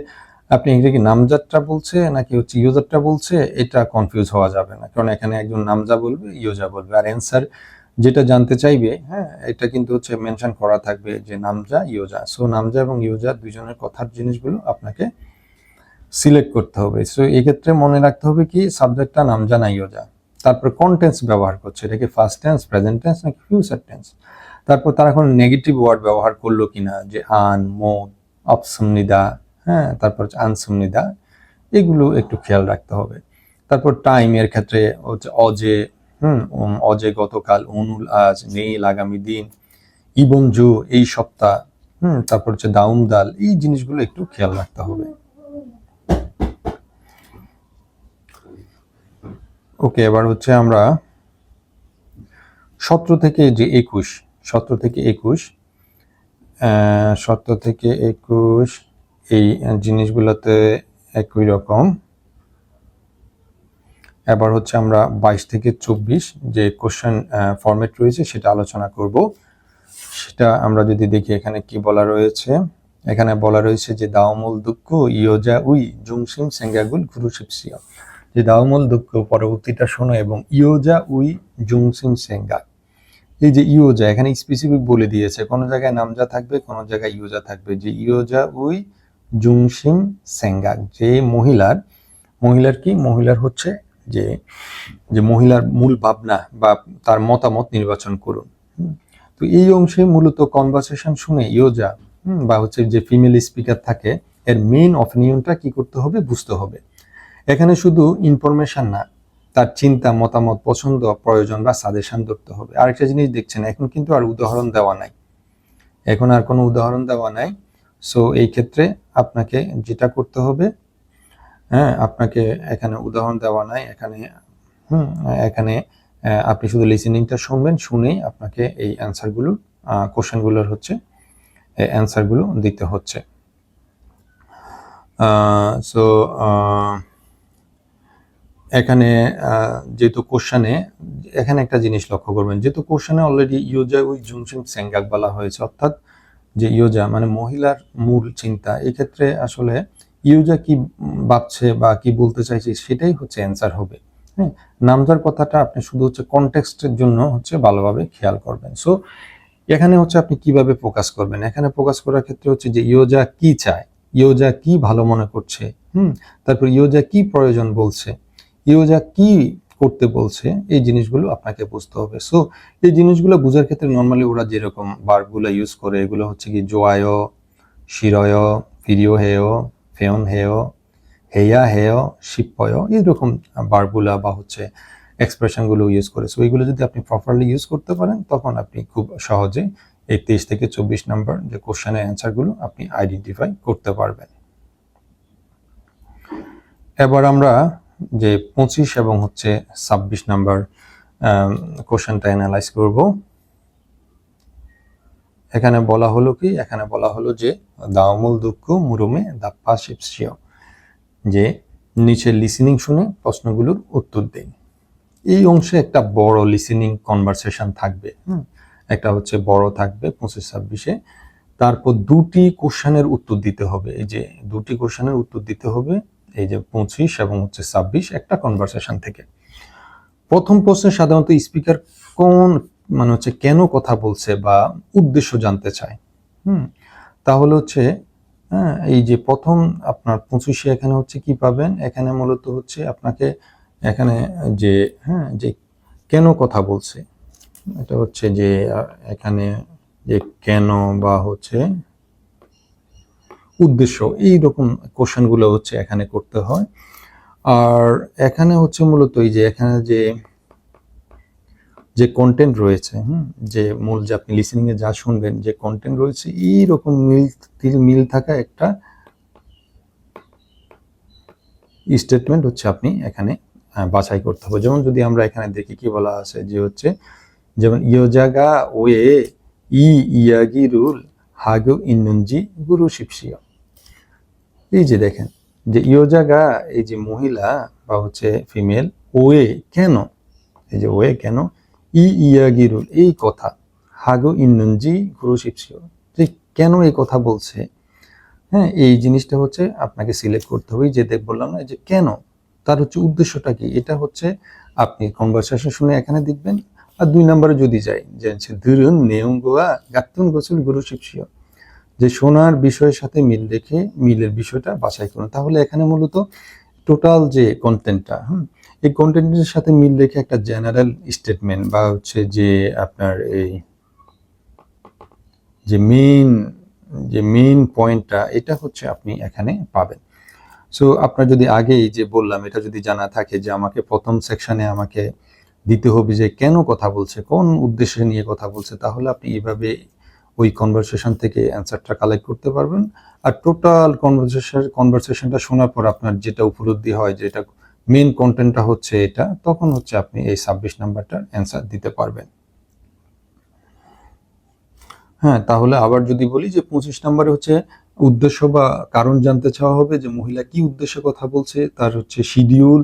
আপনি এটা কি নামজাদটা বলছে নাকি হচ্ছে ইউজারটা বলছে, এটা কনফিউজ হওয়া যাবে না, কারণ এখানে একজন নামজা বলবে, ইউজা বলবে, আর অ্যান্সার যেটা জানতে চাইবে হ্যাঁ এটা কিন্তু হচ্ছে মেনশন করা থাকবে যে নামজা ইউজা। সো নামজা এবং ইউজা দুইজনের কথার জিনিসগুলো আপনাকে সিলেক্ট করতে হবে। সো এই ক্ষেত্রে মনে রাখতে হবে কি সাবজেক্টটা নামজা না ইউজা, তারপর কোন টেন্স ব্যবহার করছে, এটা কি ফার্স্ট টেন্স, প্রেজেন্ট টেন্স নাকি ফিউচার টেন্স, তারপর তারা এখন নেগেটিভ ওয়ার্ড ব্যবহার করলো কিনা, যে আন, মোদ, অপসমনিদা, হ্যাঁ তারপর আনসমনিদা, এগুলো একটু খেয়াল রাখতে হবে। তারপর টাইম এর ক্ষেত্রে হচ্ছে অজে, অজে গতকাল, অনুল আজ, নীল আগামী দিন, ইবনজু এই সপ্তাহ, তারপর হচ্ছে দাউম দাল, এই জিনিসগুলো একটু খেয়াল রাখতে হবে। ওকে, এবার হচ্ছে আমরা 17 থেকে যে 21, 17 থেকে 21, 17 থেকে 21 এই জিনিসগুলোতে একই রকম। এবার হচ্ছে আমরা 22 থেকে 24 যে কোশ্চেন ফরম্যাট রয়েছে সেটা আলোচনা করব। সেটা আমরা যদি দেখি এখানে কি বলা রয়েছে, এখানে বলা রয়েছে যে দাওমুল দুঃখ ইয়োজা উই জুংসিম সেঙ্গাগুল গুরুশিপসিয়া, যে দাওমুল দুঃখ পরবর্তীটা শোনো এবং ইয়োজা উই জুংসিম সেঙ্গা। এই যে ইয়োজা এখানে স্পেসিফিক বলে দিয়েছে, কোনো জায়গায় নামজা থাকবে, কোনো জায়গায় ইয়োজা থাকবে, যে ইয়োজা উই জুংসিম সেঙ্গা, যে মহিলার কি, মহিলার হচ্ছে যে যে মহিলার মূল ভাবনা বা তার মতামত নির্বাচন করুন। তো এই অংশে মূলত কনভারসেশন শুনে ইয়োজা বা হচ্ছে যে ফিমেল স্পিকার থাকে এর মেইন অপিনিয়নটা কি করতে হবে, বুঝতে হবে। এখানে শুধু ইনফরমেশন না, তার চিন্তা, মতামত, পছন্দ, প্রয়োজন বা সাজেশন ধরতে হবে। আরেকটা জিনিস দেখছেন, এখন কিন্তু আর উদাহরণ দেওয়া নাই, এখন আর কোনো উদাহরণ দেওয়া নাই। সো এই ক্ষেত্রে আপনাকে যেটা করতে হবে, আপনাকে এখানে উদাহরণ দেওয়া নাই, এখানে আপনি শুধু লিসেনিংটা শুনবেন, শুনেই আপনাকে এই অ্যান্সারগুলো, কোশ্চেনগুলোর হচ্ছে অ্যান্সারগুলো দিতে হচ্ছে। সো এখানে যেহেতু কোশ্চেনে, এখানে একটা জিনিস লক্ষ্য করবেন, যেহেতু কোশ্চেনে অলরেডি ইয়োজা উই জুংসিম সেঙ্গাক বলা হয়েছে, অর্থাৎ যে ইয়োজা মানে মহিলার মূল চিন্তা, এই ক্ষেত্রে আসলে ইয়োজা কি ভাবছে বা কি বলতে চাইছে সেটাই হচ্ছে অ্যান্সার হবে। হ্যাঁ, নামজার কথাটা আপনি শুধু হচ্ছে কনটেক্সটের জন্য হচ্ছে ভালোভাবে খেয়াল করবেন। সো এখানে হচ্ছে আপনি কিভাবে ফোকাস করবেন, এখানে ফোকাস করার ক্ষেত্রে হচ্ছে যে ইয়োজা কি চায়, ইয়োজা কি ভালো মনে করছে, তারপর ইয়োজা কি প্রয়োজন বলছে, ইয়োজা কি করতে বলছে, এই জিনিসগুলো আপনাকে বুঝতে হবে। সো এই জিনিসগুলো বোঝার ক্ষেত্রে নর্মালি ওরা যেরকম ভার্বগুলো ইউজ করে, এগুলো হচ্ছে কি জোয়ায়, শিরয়, ফিরিও হেয়, ফেয়ন হেয়, হেয়া হেয়, শিপয়, এরকম ভার্বগুলা বা হচ্ছে এক্সপ্রেশনগুলো ইউজ করে। সো এইগুলো যদি আপনি প্রপারলি ইউজ করতে পারেন, তখন আপনি খুব সহজে এই 23 থেকে 24 নাম্বার যে কোশ্চেনের অ্যান্সারগুলো আপনি আইডেন্টিফাই করতে পারবেন। এবার আমরা যে 25 এবং হচ্ছে 26 নাম্বার কোশ্চেনটা অ্যানালাইজ করব। এখানে বলা হলো কি, এখানে বলা হলো যে দাওমুল দুঃখ মুরুমে দাপ্পা শিপসিও, যে নিচের লিসেনিং শুনে প্রশ্নগুলোর উত্তর দিন। এই অংশে একটা বড় লিসেনিং কনভারসেশন থাকবে, একটা হচ্ছে বড় থাকবে 25-26-এ, তারপর দুটি কোশ্চেনের উত্তর দিতে হবে। এই যে দুটি কোশ্চেনের উত্তর দিতে হবে, এই যে 25 এবং হচ্ছে 26 একটা কনভারসেশন থেকে। প্রথম প্রশ্নে সাধারণত স্পিকার কোন মানে হচ্ছে কেন কথা বলছে বা উদ্দেশ্য জানতে চায়। তাহলে হচ্ছে এই যে প্রথম আপনার 25-এ এখানে হচ্ছে কি পাবেন, এখানে মূলত হচ্ছে আপনাকে এখানে যে যে কেন কথা বলছে, এটা হচ্ছে যে এখানে যে কেন বা হচ্ছে উদ্দেশ্য, এই রকম কোশ্চেনগুলো হচ্ছে এখানে করতে হয়। আর এখানে হচ্ছে মূলত এই যে এখানে যে কন্টেন্ট রয়েছে, যে মূল যে আপনি লিসেনিং এ যা শুনবেন, যে কন্টেন্ট রয়েছে, এইরকম মিল থাকা একটা স্টেটমেন্ট হচ্ছে আপনি এখানে বাছাই করতে হবে। যেমন যদি আমরা এখানে দেখি কি বলা আছে, যে হচ্ছে যেমন ইয়োজাগা ওয়ে ইয়াগি রুল হাগু ইন্নুনজি গুরু শিপসিয়া। এই যে দেখেন যে ইয়োজাগা, এই যে মহিলা বা হচ্ছে ফিমেল, ওয়ে কেন, এই যে ওয়ে কেন, ইয়াগি রুল এই কথা, হাগু ইন্নুনজি গুরু শিপসিয়া, যে কেন এই কথা বলছে। এই জিনিসটা হচ্ছে আপনাকে সিলেক্ট করতে হবে, যে বললাম না যে কেন, তার হচ্ছে উদ্দেশ্যটা কি, এটা হচ্ছে আপনি কনভারসেশন শুনে এখানে দেখবেন। আর 2 নম্বরে যদি যাই, যে ধরুন নেয়ঙ্গোয়া গাতুন গোসল গুরু শিপসিয়া, যে শোনার বিষয়ের সাথে মিল রেখে মিলের বিষয়টা বাছাই করুন। তাহলে এখানে মূলত টোটাল যে কন্টেন্টটা, এই কন্টেন্টের সাথে মিল রেখে একটা জেনারেল স্টেটমেন্ট বা হচ্ছে যে আপনার এই যে মেইন পয়েন্টটা, এটা হচ্ছে আপনি এখানে পাবেন। সো আপনার যদি আগেই যে বললাম এটা যদি জানা থাকে, যে আমাকে প্রথম সেকশনে আমাকে দিতে হবে যে কেন কথা বলছে, কোন উদ্দেশ্যে নিয়ে কথা বলছে, তাহলে আপনি এইভাবে ওই কনভারসেশন থেকে অ্যান্সারটা কালেক্ট করতে পারবেন। আর টোটাল কনভারসেশনটা শোনার পর আপনার যেটা উপলব্ধি হয় যে এটা মেইন কন্টেন্টটা হচ্ছে এটা, তখন হচ্ছে আপনি এই 26 নাম্বারটার অ্যান্সার দিতে পারবেন। হ্যাঁ, তাহলে আবার যদি বলি যে 25 নম্বরে হচ্ছে উদ্দেশ্য বা কারণ জানতে চাওয়া হবে, যে মহিলা কি উদ্দেশ্যে কথা বলছে, তার হচ্ছে শিডিউল,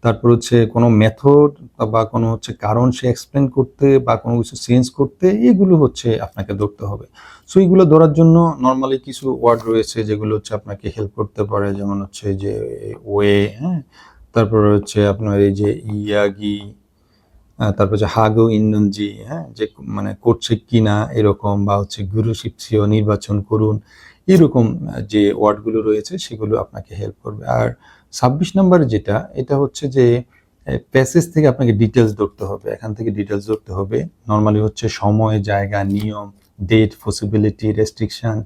তারপর হচ্ছে কোনো মেথড বা কোনো হচ্ছে কারণ সে এক্সপ্লেন করতে বা কোনো কিছু চেঞ্জ করতে, এগুলো হচ্ছে আপনাকে ধরতে হবে। সো এইগুলো ধরার জন্য নর্মালি কিছু ওয়ার্ড রয়েছে যেগুলো হচ্ছে আপনাকে হেল্প করতে পারে, যেমন হচ্ছে যে ওয়ে, হ্যাঁ, তারপর হচ্ছে আপনার এই যে ইয়াগি, তারপর হচ্ছে হাগো ইন্নজি, হ্যাঁ, যে মানে করছে কিনা এরকম, বা হচ্ছে গুরু শিপসিও নির্বাচন করুন, এরকম যে ওয়ার্ডগুলো রয়েছে সেগুলো আপনাকে হেল্প করবে। আর 26 নাম্বার যেটা, এটা হচ্ছে যে প্যাসেজ থেকে আপনাকে ডিটেলস ধরতে হবে, এখান থেকে ডিটেলস ধরতে হবে। নর্মালি হচ্ছে সময়, জায়গা, নিয়ম, ডেট, পসিবিলিটি, রেস্ট্রিকশন,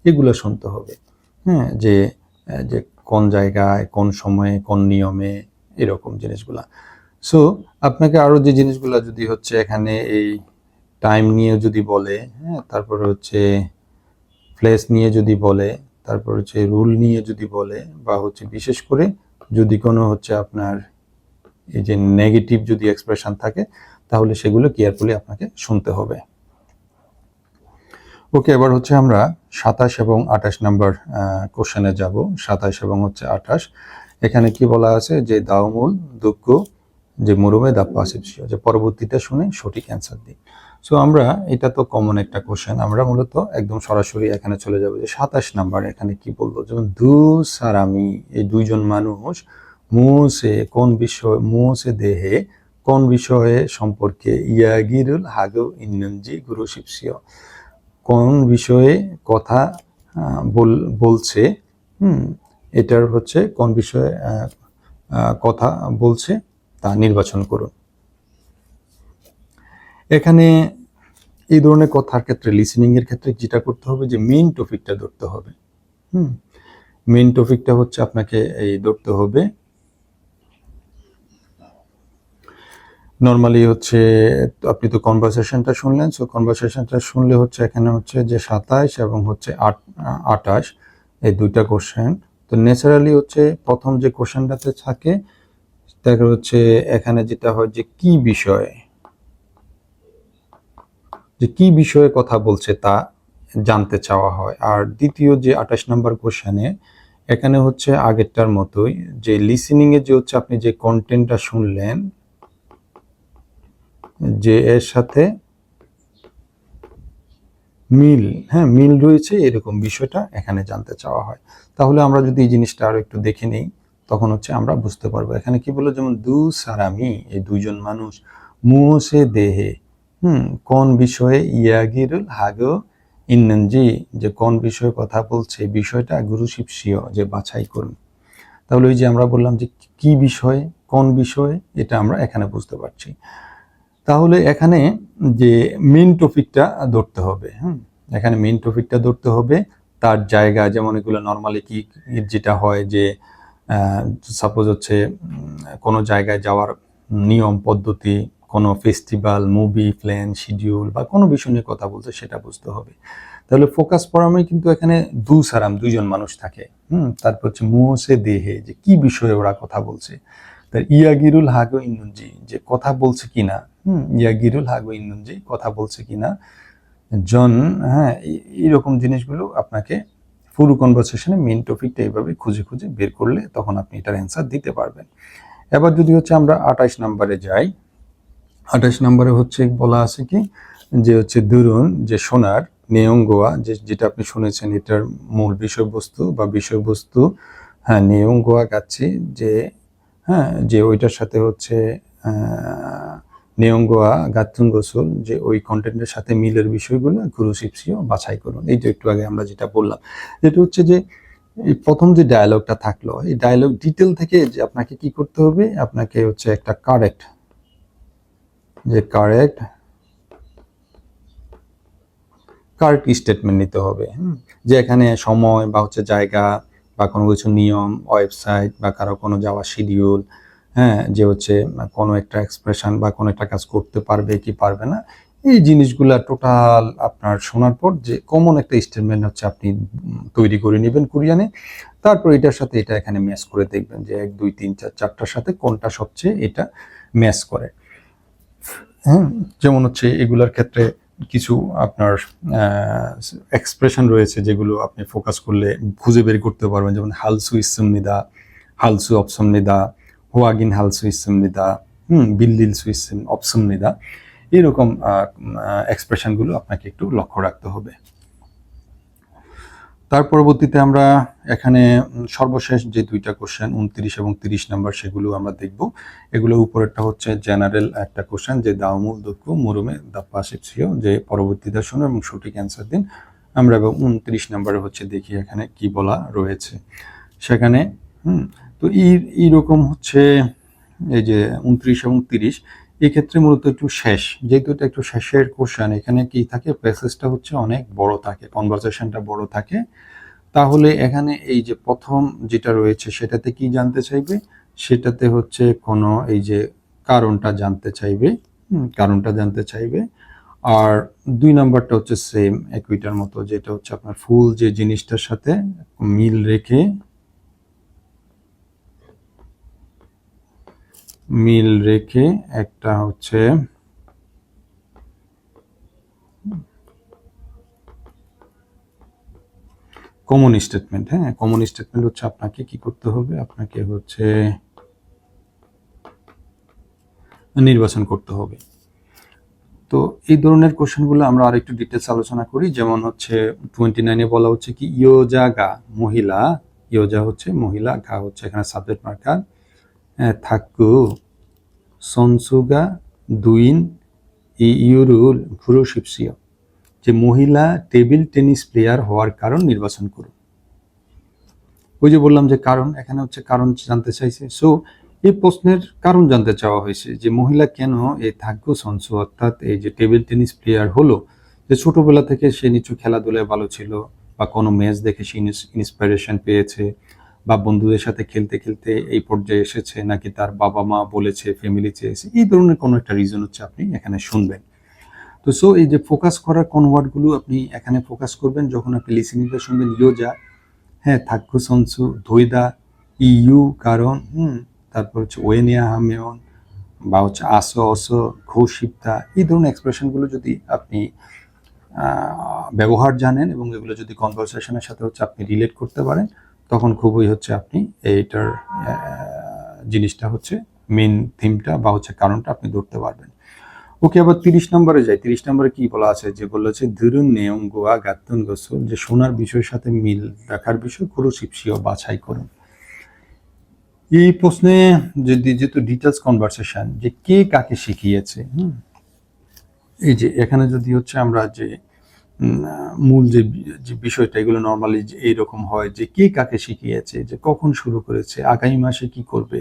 এগুলো শুনতে হবে। হ্যাঁ, যে যে কোন জায়গায়, কোন সময়ে, কোন নিয়মে, এরকম জিনিসগুলা। সো আপনাকে আরো যে জিনিসগুলো যদি হচ্ছে এখানে এই টাইম নিয়ে যদি বলে, হ্যাঁ, তারপর হচ্ছে প্লেস নিয়ে যদি বলে, তারপর হচ্ছে রুল নিয়ে যদি বলে, বা হচ্ছে বিশেষ করে যদি কোনো হচ্ছে আপনার এই যে নেগেটিভ যদি এক্সপ্রেশন থাকে, তাহলে সেগুলো কেয়ারফুলি আপনাকে শুনতে হবে। ওকে, এবার হচ্ছে আমরা 27 এবং 28 নাম্বার কোশ্চেনে যাব। 27 এবং হচ্ছে 28, এখানে কি বলা আছে যে দাওমুল দুঃখ যে মুরুমে দা পাসিপসিও, যে পরবর্তীটা শুনে সঠিক অ্যান্সার দিই। সো আমরা, এটা তো কমন একটা কোশ্চেন, আমরা মূলত একদম সরাসরি এখানে চলে যাব যে 27 নাম্বার এখানে কি বলবো, যেমন দু সারামি, এই দুইজন মানুষ, মুসে কোন বিষয়, মুসে দেহে কোন বিষয়ে সম্পর্কে, ইয়াগিরুল হাগো ইন্নঞ্জি গুরু শিপসিও, কোন বিষয়ে কথা বলছে, এটার হচ্ছে কোন বিষয়ে কথা বলছে তা নির্বাচন করুন। এখানে এই ধরনের কথার ক্ষেত্রে, লিসেনিং এর ক্ষেত্রে যেটা করতে হবে যে মেইন টপিকটা ধরতে হবে। মেইন টপিকটা হচ্ছে আপনাকে এই ধরতে হবে। নর্মালি হচ্ছে আপনি তো কনভারসেশনটা শুনলেন, সো কনভারসেশনটা শুনলে হচ্ছে এখানে হচ্ছে যে 27 এবং হচ্ছে 28, এই দুইটা কোশ্চেন। তো ন্যাচারালি হচ্ছে প্রথম যে কোশ্চেনটাতে থাকে, তারপর হচ্ছে এখানে যেটা হয় যে কি বিষয়ে, যে কি বিষয়ে কথা বলছে তা জানতে চাওয়া হয়। আর দ্বিতীয় যে 28 নম্বর কোশ্চেনে, এখানে হচ্ছে আগেরটার মতোই, যে লিসেনিং এ যে হচ্ছে আপনি যে কন্টেন্টটা শুনলেন, যে এর সাথে মিল, হ্যাঁ, মিল রয়েছে, এরকম বিষয়টা এখানে জানতে চাওয়া হয়। তাহলে আমরা যদি এই জিনিসটা আরো একটু দেখে নেই, তখন হচ্ছে আমরা বুঝতে পারবো। এখানে কি বললো, যেমন দু সারামি, এই দুইজন মানুষ, মুসে দেহে, কোন বিষয়ে, ইয়াগিরুল হাগো ইন্নঞ্জি, যে কোন বিষয়ে কথা বলছে, বিষয়টা গুরু শিপসিও, যে বাছাই করুন। তাহলে ওই যে আমরা বললাম যে কি বিষয়ে, কোন বিষয়ে, এটা আমরা এখানে বুঝতে পারছি। তাহলে এখানে যে মেইন টপিকটা ধরতে হবে, এখানে মেইন টপিকটা ধরতে হবে, তার জায়গা, যেমন এগুলো নর্মালি কি যেটা হয় যে সাপোজ হচ্ছে কোনো জায়গায় যাওয়ার নিয়ম পদ্ধতি, কোনো ফেস্টিভ্যাল, মুভি, প্ল্যান, শিডিউল, বা কোনো বিষয় নিয়ে কথা বলতে, সেটা বুঝতে হবে। তাহলে ফোকাস পড়ামে কিন্তু এখানে দু সারাম, দুইজন মানুষ থাকে। তারপর হচ্ছে মুসে দেহে, যে কি বিষয়ে ওরা কথা বলছে। তার ইয়াগিরুল হাগো ইন্নুঞ্জি, যে কথা বলছে কিনা, ইয়াগিরুল হাগো ইন্নুঞ্জি, কথা বলছে কিনা জন, হ্যাঁ, এইরকম জিনিসগুলো আপনাকে পুরো কনভারসেশনে মেইন টপিকটা এইভাবে খুঁজে খুঁজে বের করলে তখন আপনি এটার অ্যান্সার দিতে পারবেন। এবার যদি হচ্ছে আমরা 28 নম্বরে যাই, 28 নম্বরে হচ্ছে বলা আছে কি, যে হচ্ছে দুরুন, যে সোনার, নেয়ঙ্গোয়া, যেটা আপনি শুনেছেন, এটার মূল বিষয়বস্তু বা বিষয়বস্তু, হ্যাঁ, নেয়ঙ্গোয়া গাচ্ছি, যে হ্যাঁ, যে ওইটার সাথে হচ্ছে নেয়ঙ্গোয়া গাতুন গোসল, যে ওই কন্টেন্টের সাথে মিলের বিষয়গুলো গুরু শিপসিও বাছাই করুন। এইটা একটু আগে আমরা যেটা বললাম, যেটা হচ্ছে যে এই প্রথম যে ডায়ালগটা থাকলো, এই ডায়ালগ ডিটেল থেকে যে আপনাকে কি করতে হবে, আপনাকে হচ্ছে একটা কারেক্ট স্টেটমেন্ট নিতে হবে। যে এখানে সময় বা হচ্ছে জায়গা বা কোনো কিছু নিয়ম, ওয়েবসাইট, বা কারো কোনো যাওয়ার শিডিউল, হ্যাঁ, যে হচ্ছে কোনো একটা এক্সপ্রেশন বা কোনো একটা কাজ করতে পারবে কি পারবে না, এই জিনিসগুলা টোটাল আপনার শোনার পর যে কমন একটা স্টেটমেন্ট হচ্ছে আপনি তৈরি করে নেবেন কোরিয়ানে। তারপর এটার সাথে এটা এখানে ম্যাচ করে দেখবেন যে 1 2 3 4 4টার সাথে কোনটা সবচেয়ে এটা ম্যাচ করে। হ্যাঁ, যেমন হচ্ছে এগুলার ক্ষেত্রে কিছু আপনার এক্সপ্রেশন রয়েছে যেগুলো আপনি ফোকাস করলে খুঁজে বের করতে পারবেন, যেমন হালসু ইসমনিদা, হালসু অপসমনিদা, হোয়াগিন হালসু ইসমনিদা, বিল্লিলসু ইসম অপসমনিদা, এরকম এক্সপ্রেশনগুলো আপনাকে একটু লক্ষ্য রাখতে হবে। তার পরবর্তীতে আমরা এখানে সর্বশেষ যে দুইটা কোশ্চেন 29 এবং 30 নাম্বার সেগুলো আমরা দেখব। এগুলো উপরেরটা হচ্ছে জেনারেল একটা কোশ্চেন যে দাওমুল দুঃখ মুরুমে দাপ্পা শিপসিও, যে পরবর্তীটা শুনুন এবং সঠিক অ্যান্সার দিন। আমরা 29 নাম্বারে হচ্ছে দেখি এখানে কি বলা রয়েছে সেখানে। তো এইরকম হচ্ছে এই যে 29 এবং 30, এক্ষেত্রে মূলত একটু শেষ, যেহেতু এটা একটু শেষের কোশ্চেন, এখানে কি থাকে প্যাসেজটা হচ্ছে অনেক বড় থাকে, কনভারসেশনটা বড় থাকে। তাহলে এখানে এই যে প্রথম যেটা রয়েছে সেটাতে কি জানতে চাইবে, সেটাতে হচ্ছে কোনো এই যে কারণটা জানতে চাইবে, কারণটা জানতে চাইবে। আর 2 নাম্বারটা হচ্ছে সেম একইটার মতো, যেটা হচ্ছে আপনার ফুল যে জিনিসটার সাথে মিল রেখে একটা হচ্ছে কমন স্টেটমেন্ট। হ্যাঁ, কমন স্টেটমেন্ট হচ্ছে আপনাকে কি করতে হবে, আপনাকে হচ্ছে নির্বাচন করতে হবে। তো এই ধরনের কোশ্চেনগুলো আমরা আরেকটু ডিটেলস আলোচনা করি। যেমন হচ্ছে 29-এ বলা হচ্ছে কি ইয়োজা গা মহিলা, ইয়োজা হচ্ছে মহিলা, গা হচ্ছে এখানে সাবজেক্ট মার্কার, থাকু সনসুগা দুইন ইউরুল ফুরোশিপসিও, যে মহিলা টেবিল টেনিস প্লেয়ার হওয়ার কারণ নির্বাচন করুন। ওই যে বললাম যে কারণ, এখানে হচ্ছে কারণ জানতে চাইছে। সো এই প্রশ্নের কারণ জানতে চাওয়া হয়েছে যে মহিলা কেন এই থাকু সনসু অর্থাৎ এই যে টেবিল টেনিস প্লেয়ার হলো, যে ছোটবেলা থেকে সে নিচু খেলাধুলায় ভালো ছিল, বা কোনো ম্যাচ দেখে সে ইন্সপিরেশন পেয়েছে, বা বন্ধুদের সাথে খেলতে খেলতে এই পর্যায়ে এসেছে, নাকি তার বাবা মা বলেছে, ফ্যামিলি চেয়েছে, এই ধরনের কোনো একটা রিজন হচ্ছে আপনি এখানে শুনবেন। তো সো এই যে ফোকাস করার কোন ওয়ার্ডগুলো আপনি এখানে ফোকাস করবেন যখন আপনি লিসেনিংটা শুনবেন, ইয়োজা, হ্যাঁ, থাকু সনসু, ধৈদা, ইউ কারণ, তারপর হচ্ছে ওয়েনিয়া হামেয়ন, বা হচ্ছে আসো অসো, ঘোষিপ্তা, এই ধরনের এক্সপ্রেশনগুলো যদি আপনি ব্যবহার জানেন এবং এগুলো যদি কনভারসেশনের সাথে হচ্ছে আপনি রিলেট করতে পারেন, তখন খুবই হচ্ছে আপনি এইটার জিনিসটা হচ্ছে মেন থিমটা বা হচ্ছে কারণটা আপনি ধরতে পারবেন। ওকে, আবার 30 নম্বরে যাই। 30 নম্বরে কি বলা আছে, যে বলেছে ধরুন নেয়ং গোয়া গাত্তুন গোসল, যে শোনার বিষয়ের সাথে মিল রাখার বিষয় খুরু শিপসিও বাছাই করুন। এই প্রশ্নে যদি যেহেতু ডিটেলস কনভারসেশন, যে কে কাকে শিখিয়েছে, এই যে এখানে যদি হচ্ছে আমরা যে মূল যে বিষয়টা, এগুলো নর্মালি এইরকম হয় যে কে কাকে শিখিয়েছে, যে কখন শুরু করেছে, আগামী মাসে কি করবে,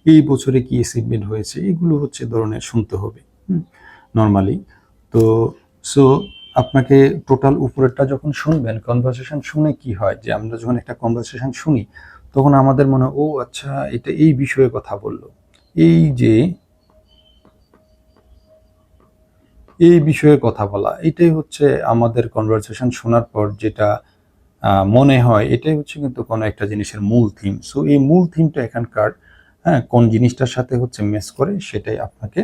এই বছরে কি অ্যাচিভমেন্ট হয়েছে, এগুলো হচ্ছে ধরনের শুনতে হবে নর্মালি। তো সো আপনাকে টোটাল উপরেরটা যখন শুনবেন, কনভারসেশন শুনে কি হয়, যে আমরা যখন একটা কনভারসেশন শুনি তখন আমাদের মনে হয় ও আচ্ছা এটা এই বিষয়ে কথা বললো, এই বিষয়ে কথা বলা, এটাই হচ্ছে আমাদের কনভারসেশন শোনার পর যেটা মনে হয়, এটাই হচ্ছে কিন্তু কোনো একটা জিনিসের মূল থিম। সো এই মূল থিমটা এখানকার কোন জিনিসটার সাথে হচ্ছে ম্যাচ করে সেটাই আপনাকে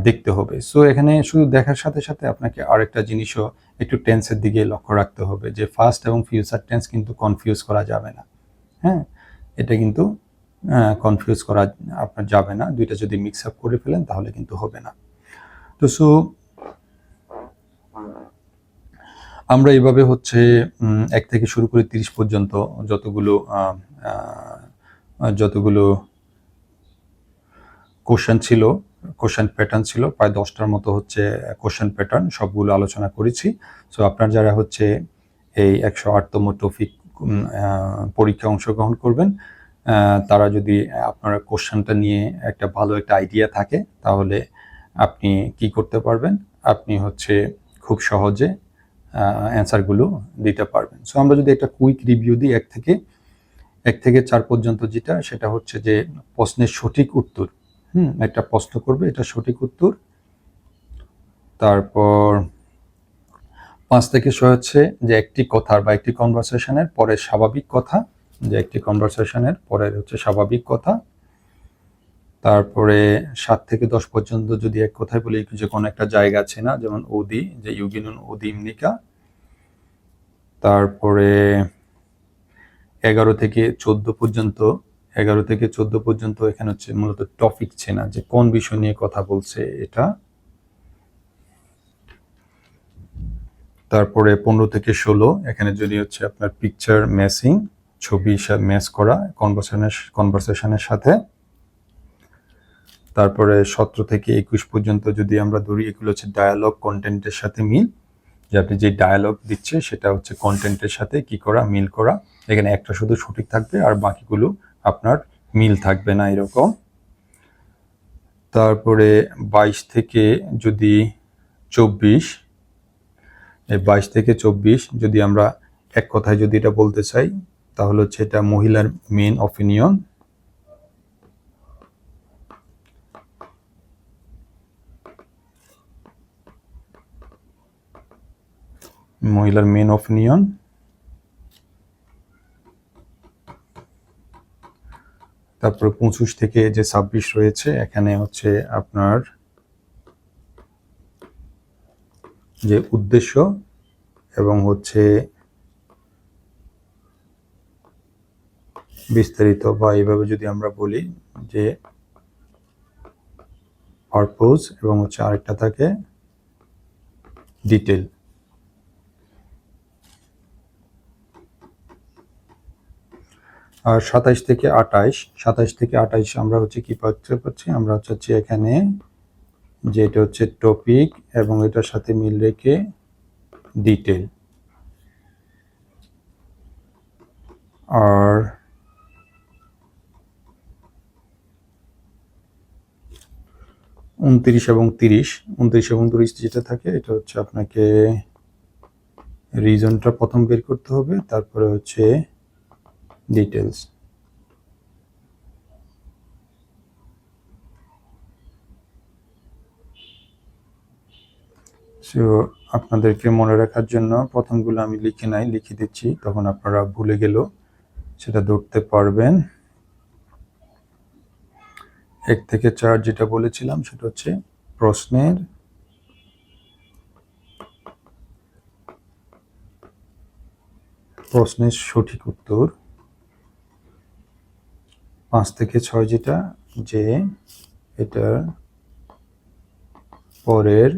দেখতে হবে। সো এখানে শুধু দেখার সাথে সাথে আপনাকে আরেকটা জিনিসও একটু টেন্সের দিকে লক্ষ্য রাখতে হবে, যে ফার্স্ট এবং ফিউচার টেন্স কিন্তু কনফিউজ করা যাবে না। হ্যাঁ, এটা কিন্তু কনফিউজ করা আপনার যাবে না, দুইটা যদি মিক্স আপ করে ফেলেন তাহলে কিন্তু হবে না। তো সো আমরা এইভাবে হচ্ছে 1 থেকে শুরু করে 30 পর্যন্ত যতগুলো কোশ্চেন ছিল, কোশ্চেন প্যাটার্ন ছিল, প্রায় 10টার মতো হচ্ছে কোশ্চেন প্যাটার্ন, সবগুলো আলোচনা করেছি। সো আপনার যারা হচ্ছে এই 108তম টপিক পরীক্ষা অংশগ্রহণ করবেন, তারা যদি আপনার কোশ্চেনটা নিয়ে একটা ভালো একটা আইডিয়া থাকে, তাহলে আপনি কি করতে পারবেন, আপনি হচ্ছে খুব সহজে অ্যান্সারগুলো দিতে পারবেন। সো আমরা যদি একটা কুইক রিভিউ দিই 1 থেকে 4 পর্যন্ত, যেটা সেটা হচ্ছে যে প্রশ্নের সঠিক উত্তর, একটা প্রশ্ন করবে, এটা সঠিক উত্তর তারপর 5 থেকে 6 হচ্ছে যে একটি কথার বা একটি কনভারসেশনের পরে স্বাভাবিক কথা, যে একটি কনভারসেশনের পরের হচ্ছে স্বাভাবিক কথা। তারপরে 7 থেকে 10 পর্যন্ত যদি এক কথায় বলি যে কোনো একটা জায়গা আছে না, যেমন ওদি, যে ইউগিনুন ওদিমনিকা। তারপরে 11 থেকে 14 পর্যন্ত, 11 থেকে 14 পর্যন্ত এখানে হচ্ছে মূলত টপিক চেনা, যে কোন বিষয় নিয়ে কথা বলছে এটা। তারপরে 15 থেকে 16 এখানে যদি হচ্ছে আপনার পিকচার ম্যাচিং, ছবি ম্যাচ করা কনভারসেশনের সাথে। তারপরে 17 থেকে 21 পর্যন্ত যদি আমরা ধরি, এগুলো হচ্ছে ডায়ালগ কন্টেন্টের সাথে মিল, যে আপনি যে ডায়ালগ দিচ্ছে সেটা হচ্ছে কন্টেন্টের সাথে কি করা, মিল করা। এখানে একটা শুধু সঠিক থাকবে আর বাকিগুলো আপনার মিল থাকবে না, এরকম। তারপরে 22 থেকে যদি 24, এই 22 থেকে 24 যদি আমরা এক কথায় যদি এটা বলতে চাই, তাহলে হচ্ছে এটা মহিলার মেন অপিনিয়ন। মহিলার মেন অপিনিয়ন। তারপর 25 থেকে যে 26 রয়েছে, এখানে হচ্ছে আপনার যে উদ্দেশ্য এবং হচ্ছে বিস্তারিত, বা এইভাবে যদি আমরা বলি যে পারপোজ, এবং হচ্ছে আরেকটা থাকে ডিটেল। আর 27 থেকে 28 আমরা হচ্ছে কি পাচ্ছি, আমরা হচ্ছে এখানে যে এটা হচ্ছে টপিক এবং এটার সাথে মিল রেখে ডিটেল। আর 29 এবং 30 যেটা থাকে, এটা হচ্ছে আপনাকে রিজনটা প্রথম বের করতে হবে, তারপরে হচ্ছে ডিটেলস। সো আপনাদেরকে মনে রাখার জন্য প্রথমগুলো আমি লিখে দিচ্ছি, তখন আপনারা ভুলে গেলেও সেটা ধরতে পারবেন। 1 থেকে 4 যেটা বলেছিলাম সেটা হচ্ছে প্রশ্নের সঠিক উত্তর। 5 থেকে 6 যেটা, যে এটার পরের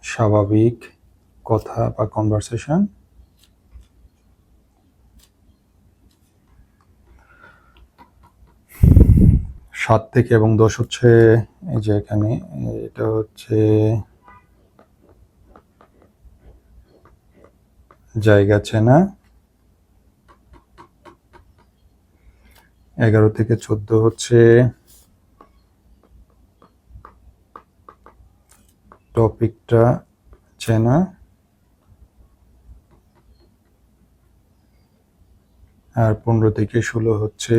স্বাভাবিক কথা বা কনভারসেশন। 7 থেকে এবং 10 হচ্ছে এই যে এখানে, এটা হচ্ছে জায়গা চেনা। 11 থেকে 14 হচ্ছে টপিকটা চেনা। আর 15 থেকে 16 হচ্ছে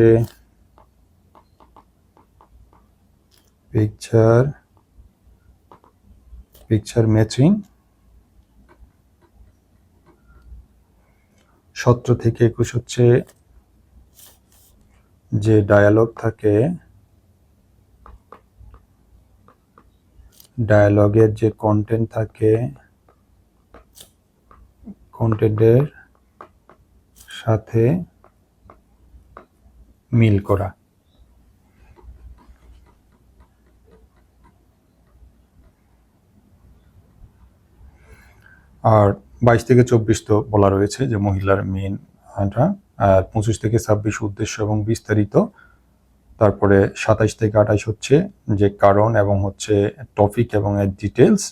পিকচার ম্যাচিং। 17 থেকে 21 হচ্ছে যে ডায়ালগ থাকে, ডায়ালগের যে কন্টেন্ট থাকে, কন্টেন্টের সাথে মিল করা। আর 22 থেকে 24 তো বলা রয়েছে যে মহিলার মেন, আর 25 থেকে 26 উদ্দেশ্য এবং বিস্তারিত। তারপরে 27 থেকে 28 হচ্ছে যে কারণ এবং হচ্ছে টপিক এবং এর ডিটেলস।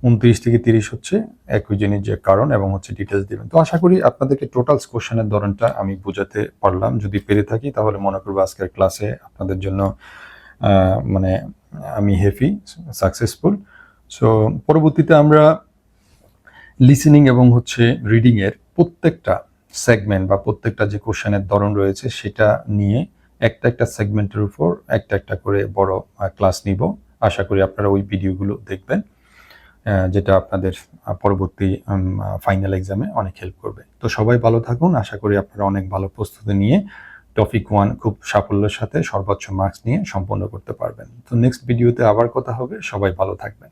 29 থেকে 30 হচ্ছে একই জিনিস, যে কারণ এবং হচ্ছে ডিটেলস দিবেন। তো আশা করি আপনাদেরকে টোটাল কোশ্চেনের ধরনটা আমি বোঝাতে পারলাম। যদি পেরে থাকি তাহলে মনে করবো আজকের ক্লাসে আপনাদের জন্য মানে আমি হ্যাপি, সাকসেসফুল। সো পরবর্তীতে আমরা লিসেনিং এবং হচ্ছে রিডিং এর প্রত্যেকটা সেগমেন্ট বা প্রত্যেকটা যে কোশ্চেনের ধরন রয়েছে সেটা নিয়ে একটা একটা সেগমেন্টের উপর একটা একটা করে বড় ক্লাস নিব। আশা করি আপনারা ওই ভিডিওগুলো দেখবেন, যেটা আপনাদের পরবর্তী ফাইনাল এক্সামে অনেক হেল্প করবে। তো সবাই ভালো থাকুন। আশা করি আপনারা অনেক ভালো প্রস্তুতি নিয়ে টপিক 1 খুব সাফল্যের সাথে সর্বোচ্চ মার্কস নিয়ে সম্পন্ন করতে পারবেন। তো নেক্সট ভিডিওতে আবার কথা হবে। সবাই ভালো থাকবেন।